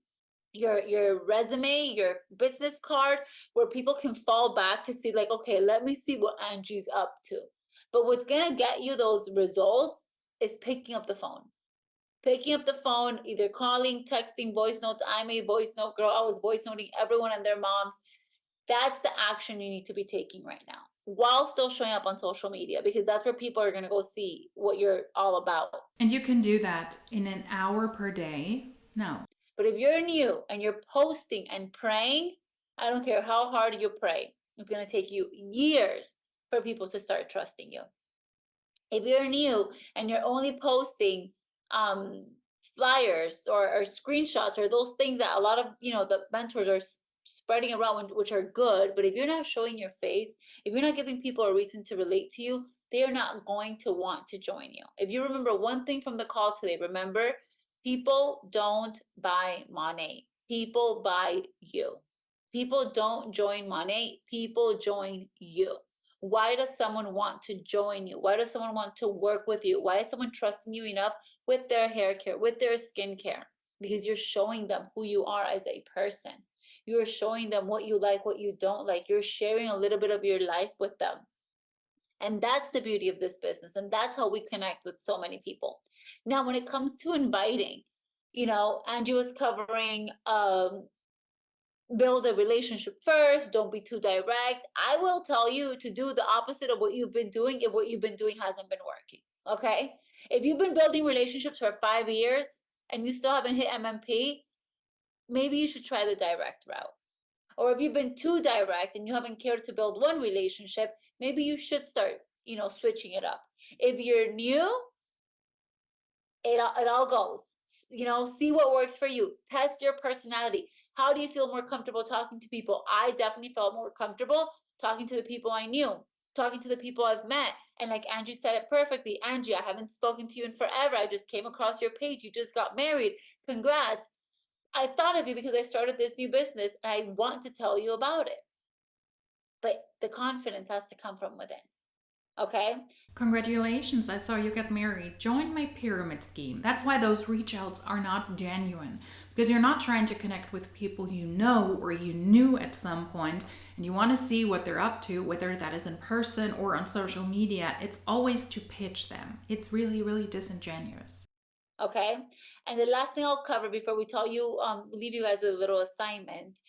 your resume, your business card, where people can fall back to see, like, okay, let me see what Angie's up to. But what's gonna get you those results is picking up the phone. Picking up the phone, either calling, texting, voice notes. I'm a voice note girl. I was voice noting everyone and their moms. That's the action you need to be taking right now, while still showing up on social media, because that's where people are going to go see what you're all about. And you can do that in an hour per day. No. But if you're new and you're posting and praying, I don't care how hard you pray, it's going to take you years for people to start trusting you. If you're new and you're only posting um, flyers or screenshots or those things that a lot of the mentors are spreading around, which are good, but if you're not showing your face, if you're not giving people a reason to relate to you, they are not going to want to join you. If you remember one thing from the call today, remember, people don't buy money, people buy you. People don't join money, people join you. Why does someone want to join you? Why does someone want to work with you? Why is someone trusting you enough with their hair care, with their skin care? Because you're showing them who you are as a person. You're showing them what you like, what you don't like. You're sharing a little bit of your life with them. And that's the beauty of this business. And that's how we connect with so many people. Now, when it comes to inviting, Angie was covering build a relationship first, don't be too direct. I will tell you to do the opposite of what you've been doing if what you've been doing hasn't been working. Okay? If you've been building relationships for 5 years and you still haven't hit MMP, maybe you should try the direct route. Or if you've been too direct and you haven't cared to build one relationship, maybe you should start, switching it up. If you're new, it all goes. See what works for you. Test your personality. How do you feel more comfortable talking to people? I definitely felt more comfortable talking to the people I knew, talking to the people I've met. And like Angie said it perfectly, Angie, I haven't spoken to you in forever. I just came across your page. You just got married. Congrats. I thought of you because I started this new business and I want to tell you about it. But the confidence has to come from within. Okay? Congratulations, I saw you get married. Join my pyramid scheme. That's why those reach outs are not genuine. Because you're not trying to connect with people you know or you knew at some point, and you want to see what they're up to, whether that is in person or on social media. It's always to pitch them. It's really, really disingenuous. Okay. And the last thing I'll cover before we tell you, leave you guys with a little assignment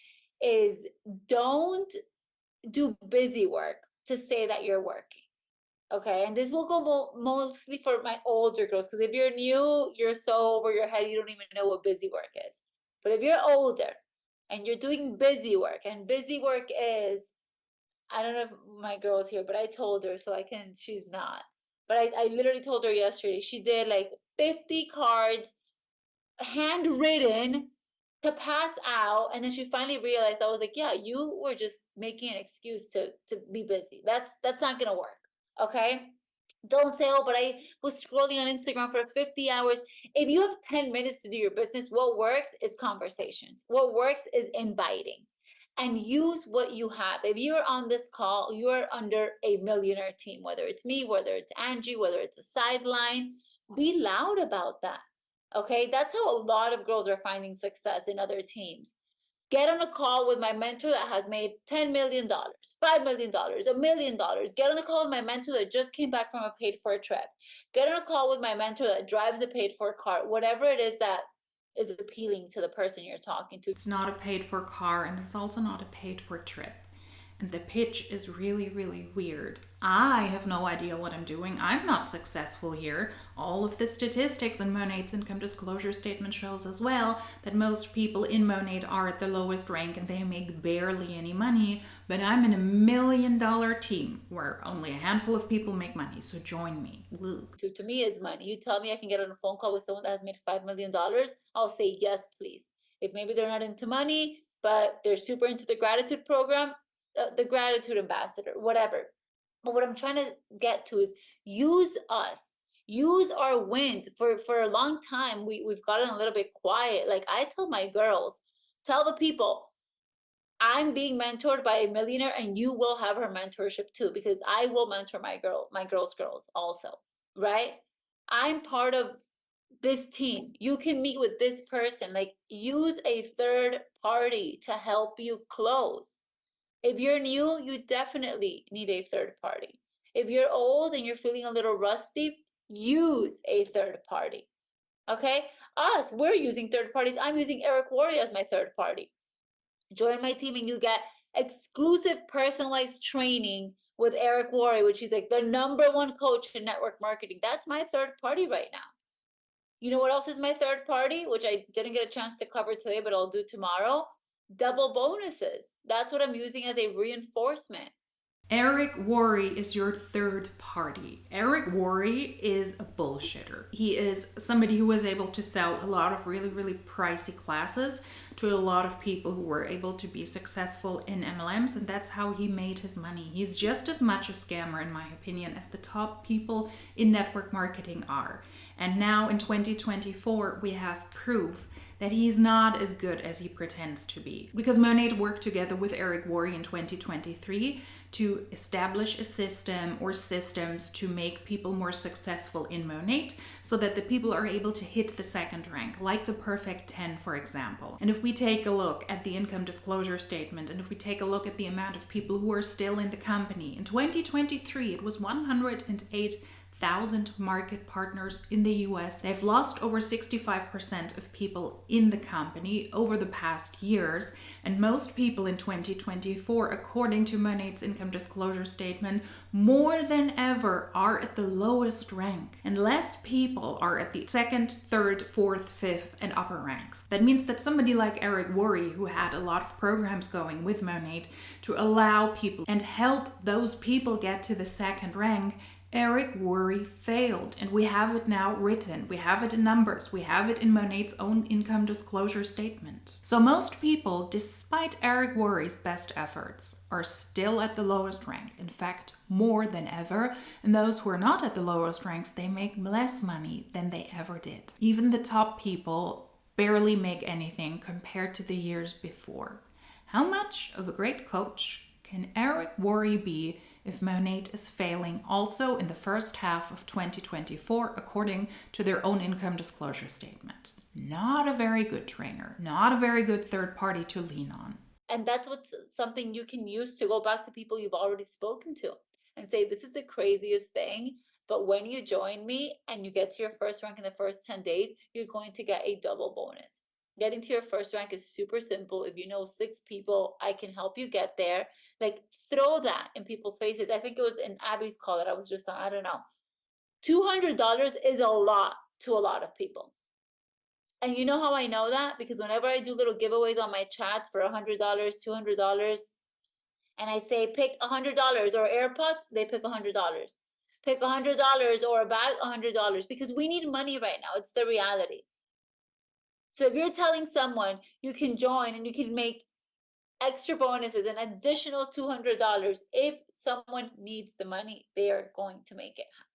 is don't do busy work to say that you're working. Okay. And this will go mostly for my older girls, because if you're new, you're so over your head, you don't even know what busy work is. But if you're older and you're doing busy work, and busy work is, I don't know if my girl's here, but I told her, so she's not. But I literally told her yesterday, she did like 50 cards handwritten to pass out, and then she finally realized. I was like, yeah, you were just making an excuse to be busy. That's not gonna work. Okay. Don't say, oh, but I was scrolling on Instagram for 50 hours. If you have 10 minutes to do your business, what works is conversations. What works is inviting, and use what you have. If you're on this call, you're under a millionaire team, whether it's me, whether it's Angie, whether it's a sideline, be loud about that. Okay. That's how a lot of girls are finding success in other teams. Get on a call with my mentor that has made $10 million, $5 million, $1 million. Get on a call with my mentor that just came back from a paid for trip. Get on a call with my mentor that drives a paid for car, whatever it is that is appealing to the person you're talking to. It's not a paid for car, and it's also not a paid for trip. And the pitch is really, really weird. I have no idea what I'm doing. I'm not successful here. All of the statistics in Monat's income disclosure statement shows as well that most people in Monat are at the lowest rank and they make barely any money. But I'm in $1 million team where only a handful of people make money. So join me. Woo. To me is money. You tell me I can get on a phone call with someone that has made $5 million, I'll say yes, please. If maybe they're not into money, but they're super into the gratitude program, the gratitude ambassador, whatever. But what I'm trying to get to is use us, use our wins. For a long time, we've gotten a little bit quiet. Like I tell my girls, tell the people, I'm being mentored by a millionaire, and you will have her mentorship too, because I will mentor my girls also, right? I'm part of this team. You can meet with this person. Like, use a third party to help you close. If you're new, you definitely need a third party. If you're old and you're feeling a little rusty, use a third party. Okay? We're using third parties. I'm using Eric Worre as my third party. Join my team and you get exclusive personalized training with Eric Worre, which is like the #1 coach in network marketing. That's my third party right now. You know what else is my third party, which I didn't get a chance to cover today, but I'll do tomorrow? Double bonuses. That's what I'm using as a reinforcement. Eric Worre is your third party. Eric Worre is a bullshitter. He is somebody who was able to sell a lot of really, really pricey classes to a lot of people who were able to be successful in MLMs, and that's how he made his money. He's just as much a scammer, in my opinion, as the top people in network marketing are. And now in 2024, we have proof that he's not as good as he pretends to be. Because Monat worked together with Eric Worre in 2023 to establish a system or systems to make people more successful in Monat so that the people are able to hit the second rank, like the perfect 10, for example. And if we take a look at the income disclosure statement, and if we take a look at the amount of people who are still in the company, in 2023, it was 108,000 market partners in the US. They've lost over 65% of people in the company over the past years, and most people in 2024, according to Monat's income disclosure statement, more than ever are at the lowest rank, and less people are at the second, third, fourth, fifth, and upper ranks. That means that somebody like Eric Worre, who had a lot of programs going with Monat to allow people and help those people get to the second rank, Eric Worre failed, and we have it now written. We have it in numbers. We have it in Monat's own income disclosure statement. So most people, despite Eric Worre's best efforts, are still at the lowest rank. In fact, more than ever. And those who are not at the lowest ranks, they make less money than they ever did. Even the top people barely make anything compared to the years before. How much of a great coach can Eric Worre be if Monat is failing also in the first half of 2024, according to their own income disclosure statement? Not a very good trainer, not a very good third party to lean on. And that's what's something you can use to go back to people you've already spoken to and say, this is the craziest thing, but when you join me and you get to your first rank in the first 10 days, you're going to get a double bonus. Getting to your first rank is super simple. If you know 6 people, I can help you get there. Like, throw that in people's faces. I think it was in Abby's call that I was just on, I don't know. $200 is a lot to a lot of people. And you know how I know that? Because whenever I do little giveaways on my chats for $100, $200, and I say pick $100 or AirPods, they pick $100. Pick $100 or a bag, $100, because we need money right now. It's the reality. So if you're telling someone you can join and you can make extra bonuses, an additional $200, if someone needs the money, they are going to make it happen.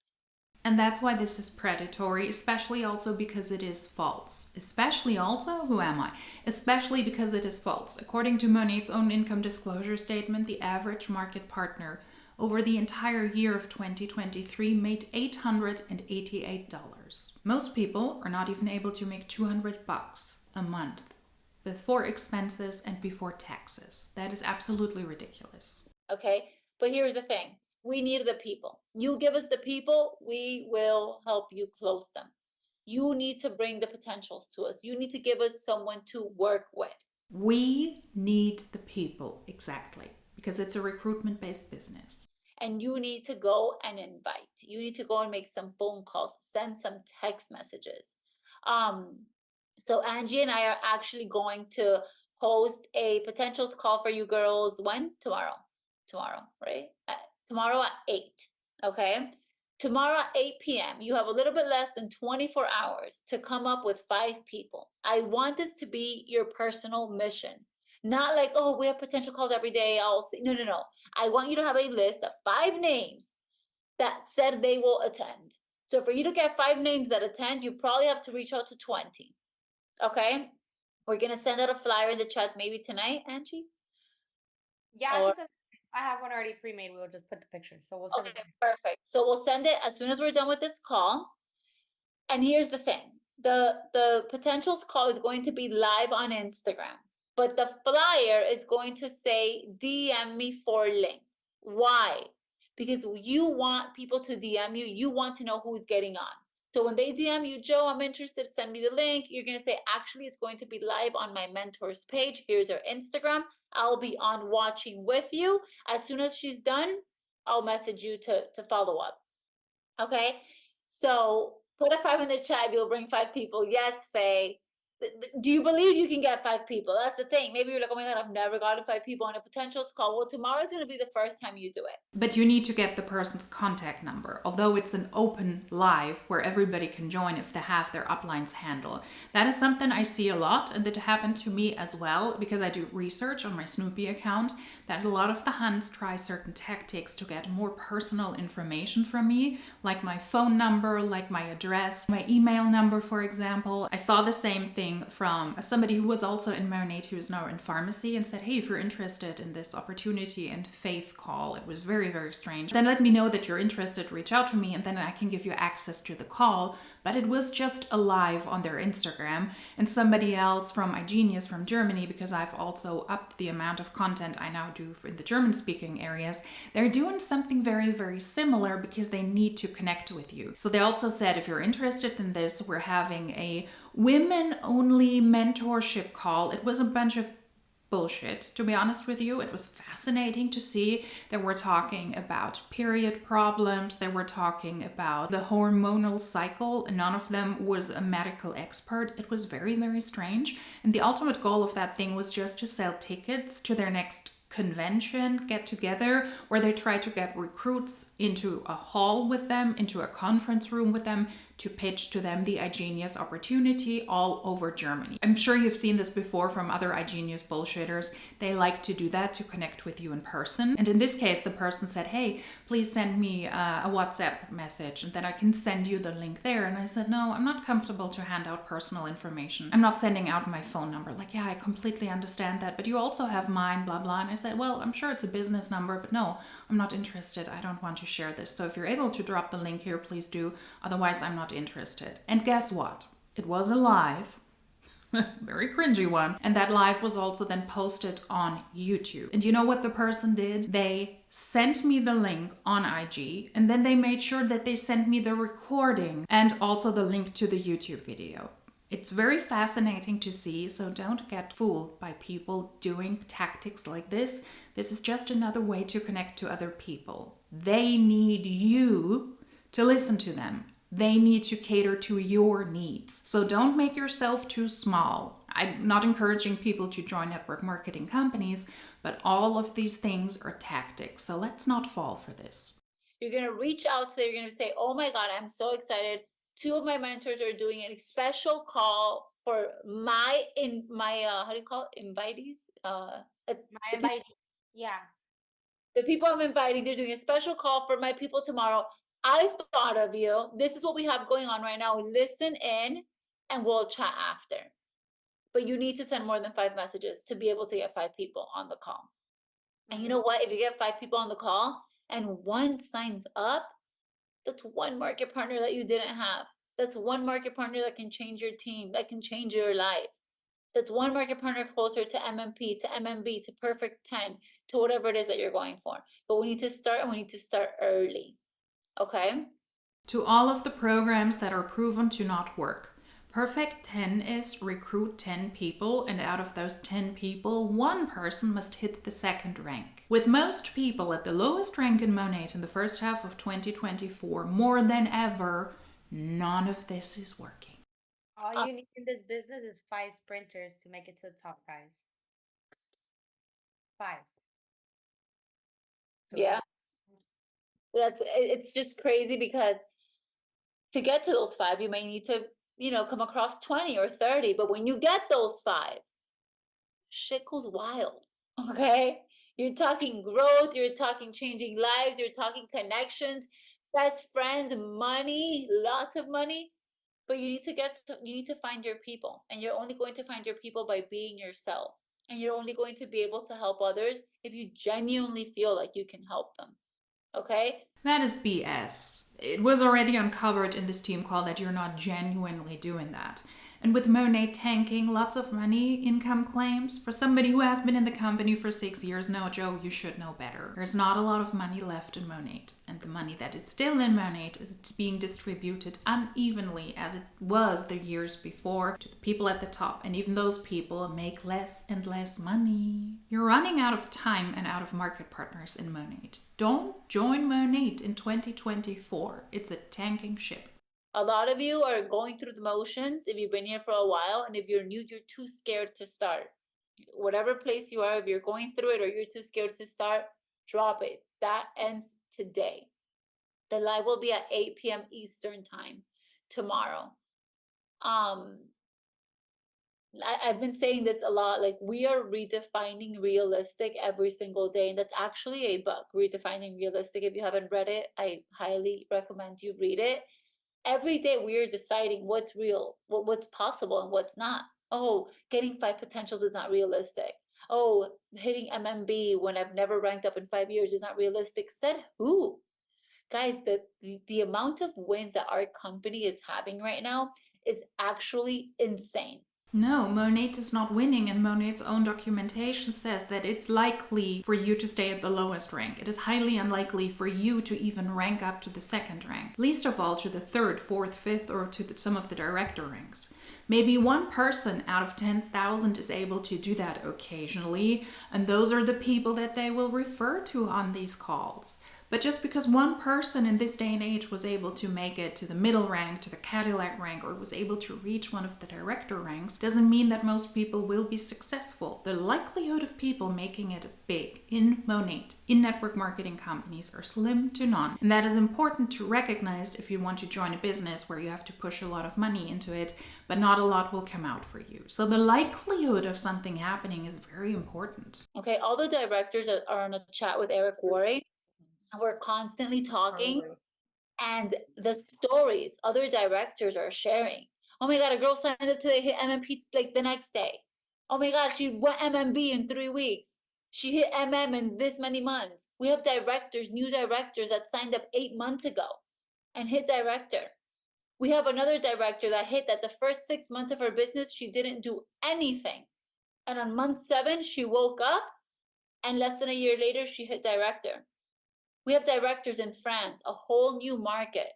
And that's why this is predatory, especially also because it is false. Especially also, who am I? Especially because it is false. According to Monat's own income disclosure statement, the average market partner over the entire year of 2023 made $888. Most people are not even able to make $200 a month before expenses and before taxes. That is absolutely ridiculous. Okay, but here's the thing. We need the people. You give us the people, we will help you close them. You need to bring the potentials to us. You need to give us someone to work with. We need the people, exactly, because it's a recruitment-based business. And you need to go and invite. You need to go and make some phone calls, send some text messages. So Angie and I are actually going to host a potentials call for you girls. When? Tomorrow, right? Tomorrow at 8, okay? Tomorrow at 8 p.m., you have a little bit less than 24 hours to come up with 5 people. I want this to be your personal mission. Not like, oh, we have potential calls every day, I'll see. No. I want you to have a list of 5 names that said they will attend. So for you to get 5 names that attend, you probably have to reach out to 20, okay? We're going to send out a flyer in the chats maybe tonight, Angie? Yeah, I have one already pre-made. We'll just put the picture. So we'll send Okay, it. perfect. So we'll send it as soon as we're done with this call. And here's the thing. The potentials call is going to be live on Instagram, but the flyer is going to say DM me for link. Why? Because you want people to DM you. You want to know who's getting on. So when they DM you, Joe, I'm interested, send me the link. You're going to say, actually, it's going to be live on my mentor's page. Here's her Instagram. I'll be on watching with you. As soon as she's done, I'll message you to follow up. Okay? So put a 5 in the chat. You'll bring 5 people. Yes, Faye. Do you believe you can get 5 people? That's the thing. Maybe you're like, oh my God, I've never gotten 5 people on a potentials call. Well, tomorrow's going to be the first time you do it. But you need to get the person's contact number, although it's an open live where everybody can join if they have their uplines handle. That is something I see a lot, and it happened to me as well because I do research on my Snoopy account that a lot of the hunts try certain tactics to get more personal information from me, like my phone number, like my address, my email number, for example. I saw the same thing thing from somebody who was also in Monat, who is now in pharmacy, and said, hey, if you're interested in this opportunity and faith call, it was very, very strange. Then let me know that you're interested, reach out to me, and then I can give you access to the call. But it was just a live on their Instagram. And somebody else from iGenius from Germany, because I've also upped the amount of content I now do in the German speaking areas, they're doing something very, very similar because they need to connect with you. So they also said, if you're interested in this, we're having a women only mentorship call. It was a bunch of bullshit, to be honest with you. It was fascinating to see that we're talking about period problems, that we're talking about the hormonal cycle. None of them was a medical expert. It was very, very strange. And the ultimate goal of that thing was just to sell tickets to their next convention get together, where they try to get recruits into a hall with them, into a conference room with them, to pitch to them the iGenius opportunity all over Germany. I'm sure you've seen this before from other iGenius bullshitters. They like to do that to connect with you in person. And in this case, the person said, hey, please send me a WhatsApp message and then I can send you the link there. And I said, no, I'm not comfortable to hand out personal information. I'm not sending out my phone number. Like, yeah, I completely understand that, but you also have mine, blah, blah. And I said, well, I'm sure it's a business number, but no, I'm not interested. I don't want to share this. So if you're able to drop the link here, please do. Otherwise, I'm not interested. And guess what? It was a live, very cringy one. And that live was also then posted on YouTube. And you know what the person did? They sent me the link on IG, and then they made sure that they sent me the recording and also the link to the YouTube video. It's very fascinating to see, so don't get fooled by people doing tactics like this. This is just another way to connect to other people. They need you to listen to them. They need to cater to your needs. So don't make yourself too small. I'm not encouraging people to join network marketing companies, but all of these things are tactics. So let's not fall for this. You're going to reach out to them. You're going to say, oh my God, I'm so excited. 2 of my mentors are doing a special call for my how do you call it? Invitees? My invite. Yeah. The people I'm inviting, they're doing a special call for my people tomorrow. I thought of you. This is what we have going on right now. Listen in and we'll chat after. But you need to send more than 5 messages to be able to get 5 people on the call. And you know what? If you get 5 people on the call and one signs up, that's one market partner that you didn't have. That's one market partner that can change your team, that can change your life. That's one market partner closer to MMP, to MMB, to Perfect 10, to whatever it is that you're going for. But we need to start, and we need to start early. Okay? To all of the programs that are proven to not work, Perfect 10 is recruit 10 people, and out of those 10 people, one person must hit the second rank. With most people at the lowest rank in Monat in the first half of 2024, more than ever, none of this is working. All you need in this business is 5 sprinters to make it to the top, guys. 5. Yeah. It's just crazy because to get to those 5, you may need to, come across 20 or 30. But when you get those 5, shit goes wild. Okay? You're talking growth, you're talking changing lives, you're talking connections, best friend, money, lots of money. But you need to find your people. And you're only going to find your people by being yourself. And you're only going to be able to help others if you genuinely feel like you can help them. Okay? That is BS. It was already uncovered in this team call that you're not genuinely doing that. And with Monat tanking, lots of money, income claims, for somebody who has been in the company for 6 years now, Joe, you should know better. There's not a lot of money left in Monat. And the money that is still in Monat is being distributed unevenly as it was the years before to the people at the top. And even those people make less and less money. You're running out of time and out of market partners in Monat. Don't join Monat in 2024. It's a tanking ship. A lot of you are going through the motions if you've been here for a while, and if you're new, you're too scared to start. Whatever place you are, if you're going through it or you're too scared to start, drop it. That ends today. The live will be at 8 p.m. Eastern time tomorrow. I've been saying this a lot, like we are redefining realistic every single day. And that's actually a book, Redefining Realistic. If you haven't read it, I highly recommend you read it. Every day we are deciding what's real, what's possible and what's not. Oh, getting 5 potentials is not realistic. Oh, hitting MMB when I've never ranked up in 5 years is not realistic. Said who? Guys, the amount of wins that our company is having right now is actually insane. No, Monat is not winning, and Monat's own documentation says that it's likely for you to stay at the lowest rank. It is highly unlikely for you to even rank up to the second rank, least of all to the third, fourth, fifth, or to some of the director ranks. Maybe one person out of 10,000 is able to do that occasionally, and those are the people that they will refer to on these calls. But just because one person in this day and age was able to make it to the middle rank, to the Cadillac rank, or was able to reach one of the director ranks, doesn't mean that most people will be successful. The likelihood of people making it big in Monat, in network marketing companies, are slim to none. And that is important to recognize if you want to join a business where you have to push a lot of money into it, but not a lot will come out for you. So the likelihood of something happening is very important. Okay, all the directors are on a chat with Eric Worre. We're constantly talking, and the stories other directors are sharing. Oh my god, a girl signed up today, hit MMP like the next day. Oh my god, she went MMB in 3 weeks. She hit in this many months. We have directors, new directors that signed up 8 months ago and hit director. We have another director that hit that the first 6 months of her business, she didn't do anything. And on month 7, she woke up, and less than a year later, she hit director. We have directors in France, a whole new market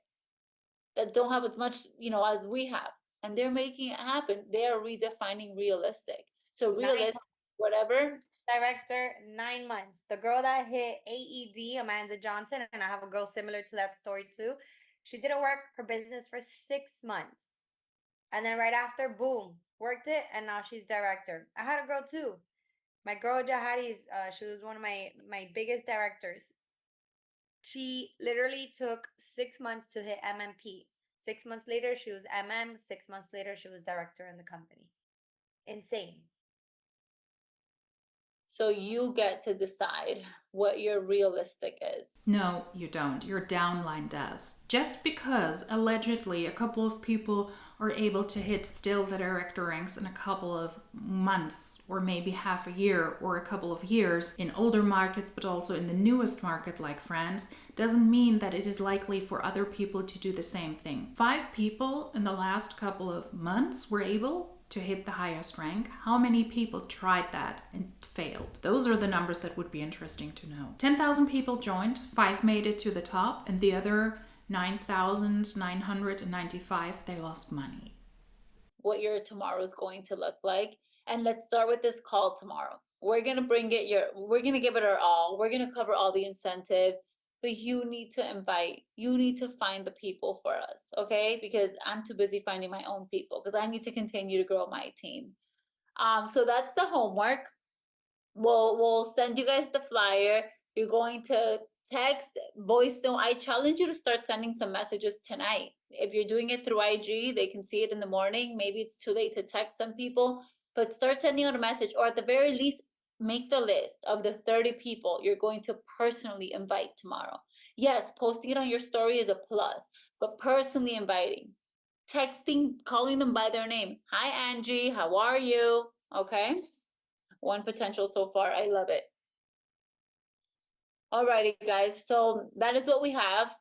that don't have as much, as we have, and they're making it happen. They are redefining realistic. So realistic, whatever. Director, 9 months. The girl that hit AED, Amanda Johnson, and I have a girl similar to that story too. She didn't work her business for 6 months. And then right after, boom, worked it, and now she's director. I had a girl too. My girl Jahadi's, she was one of my biggest directors. She literally took 6 months to hit MMP. 6 months later, she was MM. 6 months later, she was director in the company. Insane. So you get to decide what your realistic is. No, you don't. Your downline does. Just because allegedly a couple of people are able to hit still the director ranks in a couple of months, or maybe half a year, or a couple of years in older markets, but also in the newest market like France, doesn't mean that it is likely for other people to do the same thing. 5 people in the last couple of months were able to hit the highest rank. How many people tried that and failed? Those are the numbers that would be interesting to know. 10,000 people joined, 5 made it to the top, and the other 9,995, they lost money. What your tomorrow is going to look like. And let's start with this call tomorrow. We're going to we're going to give it our all. We're going to cover all the incentives, but you need to find the people for us, okay? Because I'm too busy finding my own people because I need to continue to grow my team. So that's the homework. We'll send you guys the flyer. You're going to text, voice note. I challenge you to start sending some messages tonight. If you're doing it through IG, they can see it in the morning. Maybe it's too late to text some people, but start sending out a message, or at the very least, make the list of the 30 people you're going to personally invite tomorrow. Yes, posting it on your story is a plus, but personally inviting, texting, calling them by their name. Hi, Angie, how are you? Okay. One potential so far. I love it. Alrighty, guys. So that is what we have.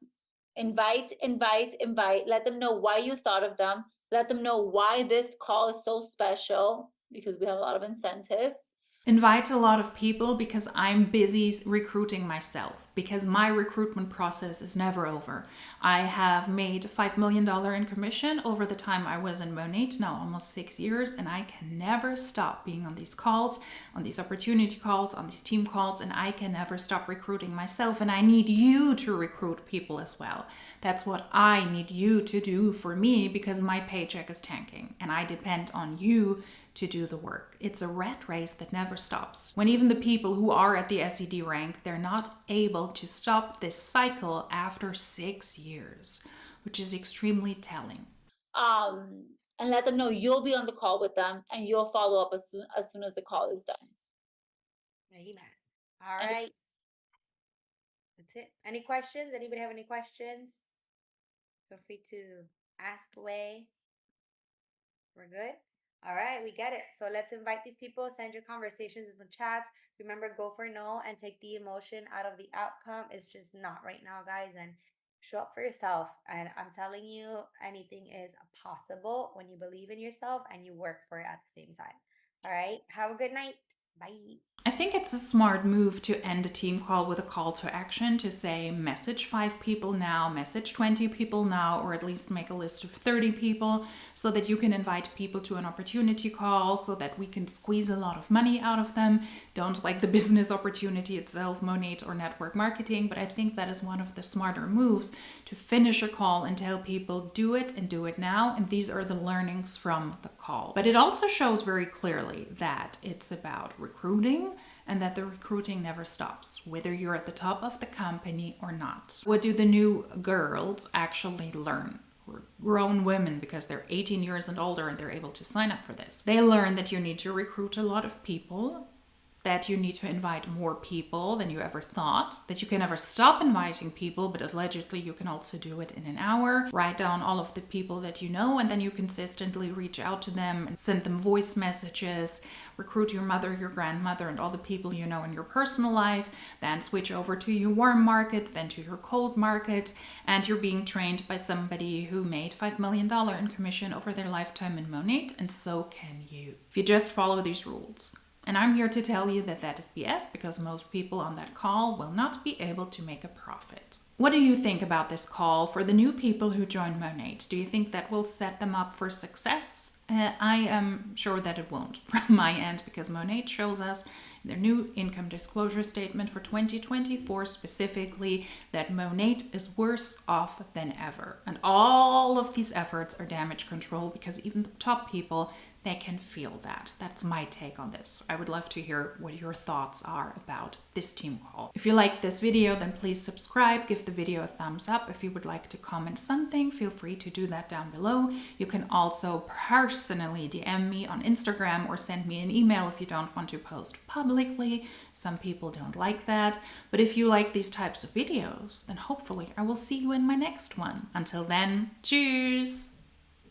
Invite, invite, invite. Let them know why you thought of them. Let them know why this call is so special, because we have a lot of incentives. Invite a lot of people because I'm busy recruiting myself, because my recruitment process is never over. I have made $5 million in commission over the time I was in Monat, now almost 6 years, and I can never stop being on these calls, on these opportunity calls, on these team calls, and I can never stop recruiting myself. And I need you to recruit people as well. That's what I need you to do for me, because my paycheck is tanking and I depend on you to do the work. It's a rat race that never stops. When even the people who are at the SED rank, they're not able to stop this cycle after 6 years, which is extremely telling. And let them know you'll be on the call with them, and you'll follow up as soon as the call is done. Amen. All right. That's it. Any questions? Anybody have any questions? Feel free to ask away. We're good? All right, we get it. So let's invite these people, send your conversations in the chats. Remember, go for no and take the emotion out of the outcome. It's just not right now, guys. And show up for yourself. And I'm telling you, anything is possible when you believe in yourself and you work for it at the same time. All right, have a good night. Bye. I think it's a smart move to end a team call with a call to action to say message 5 people now, message 20 people now, or at least make a list of 30 people so that you can invite people to an opportunity call so that we can squeeze a lot of money out of them. Don't like the business opportunity itself, monat or network marketing, but I think that is one of the smarter moves to finish a call and tell people do it and do it now. And these are the learnings from the call. But it also shows very clearly that it's about recruiting and that the recruiting never stops, whether you're at the top of the company or not. What do the new girls actually learn? Grown women, because they're 18 years and older and they're able to sign up for this. They learn that you need to recruit a lot of people, that you need to invite more people than you ever thought, that you can never stop inviting people, but allegedly you can also do it in an hour. Write down all of the people that you know, and then you consistently reach out to them and send them voice messages, recruit your mother, your grandmother, and all the people you know in your personal life, then switch over to your warm market, then to your cold market, and you're being trained by somebody who made $5 million in commission over their lifetime in monat, and so can you, if you just follow these rules. And I'm here to tell you that that is BS, because most people on that call will not be able to make a profit. What do you think about this call for the new people who join monat? Do you think that will set them up for success? I am sure that it won't from my end, because monat shows us in their new income disclosure statement for 2024 specifically that monat is worse off than ever. And all of these efforts are damage control, because even the top people, they can feel that. That's my take on this. I would love to hear what your thoughts are about this team call. If you like this video, then please subscribe, give the video a thumbs up. If you would like to comment something, feel free to do that down below. You can also personally DM me on Instagram or send me an email if you don't want to post publicly. Some people don't like that. But if you like these types of videos, then hopefully I will see you in my next one. Until then, cheers!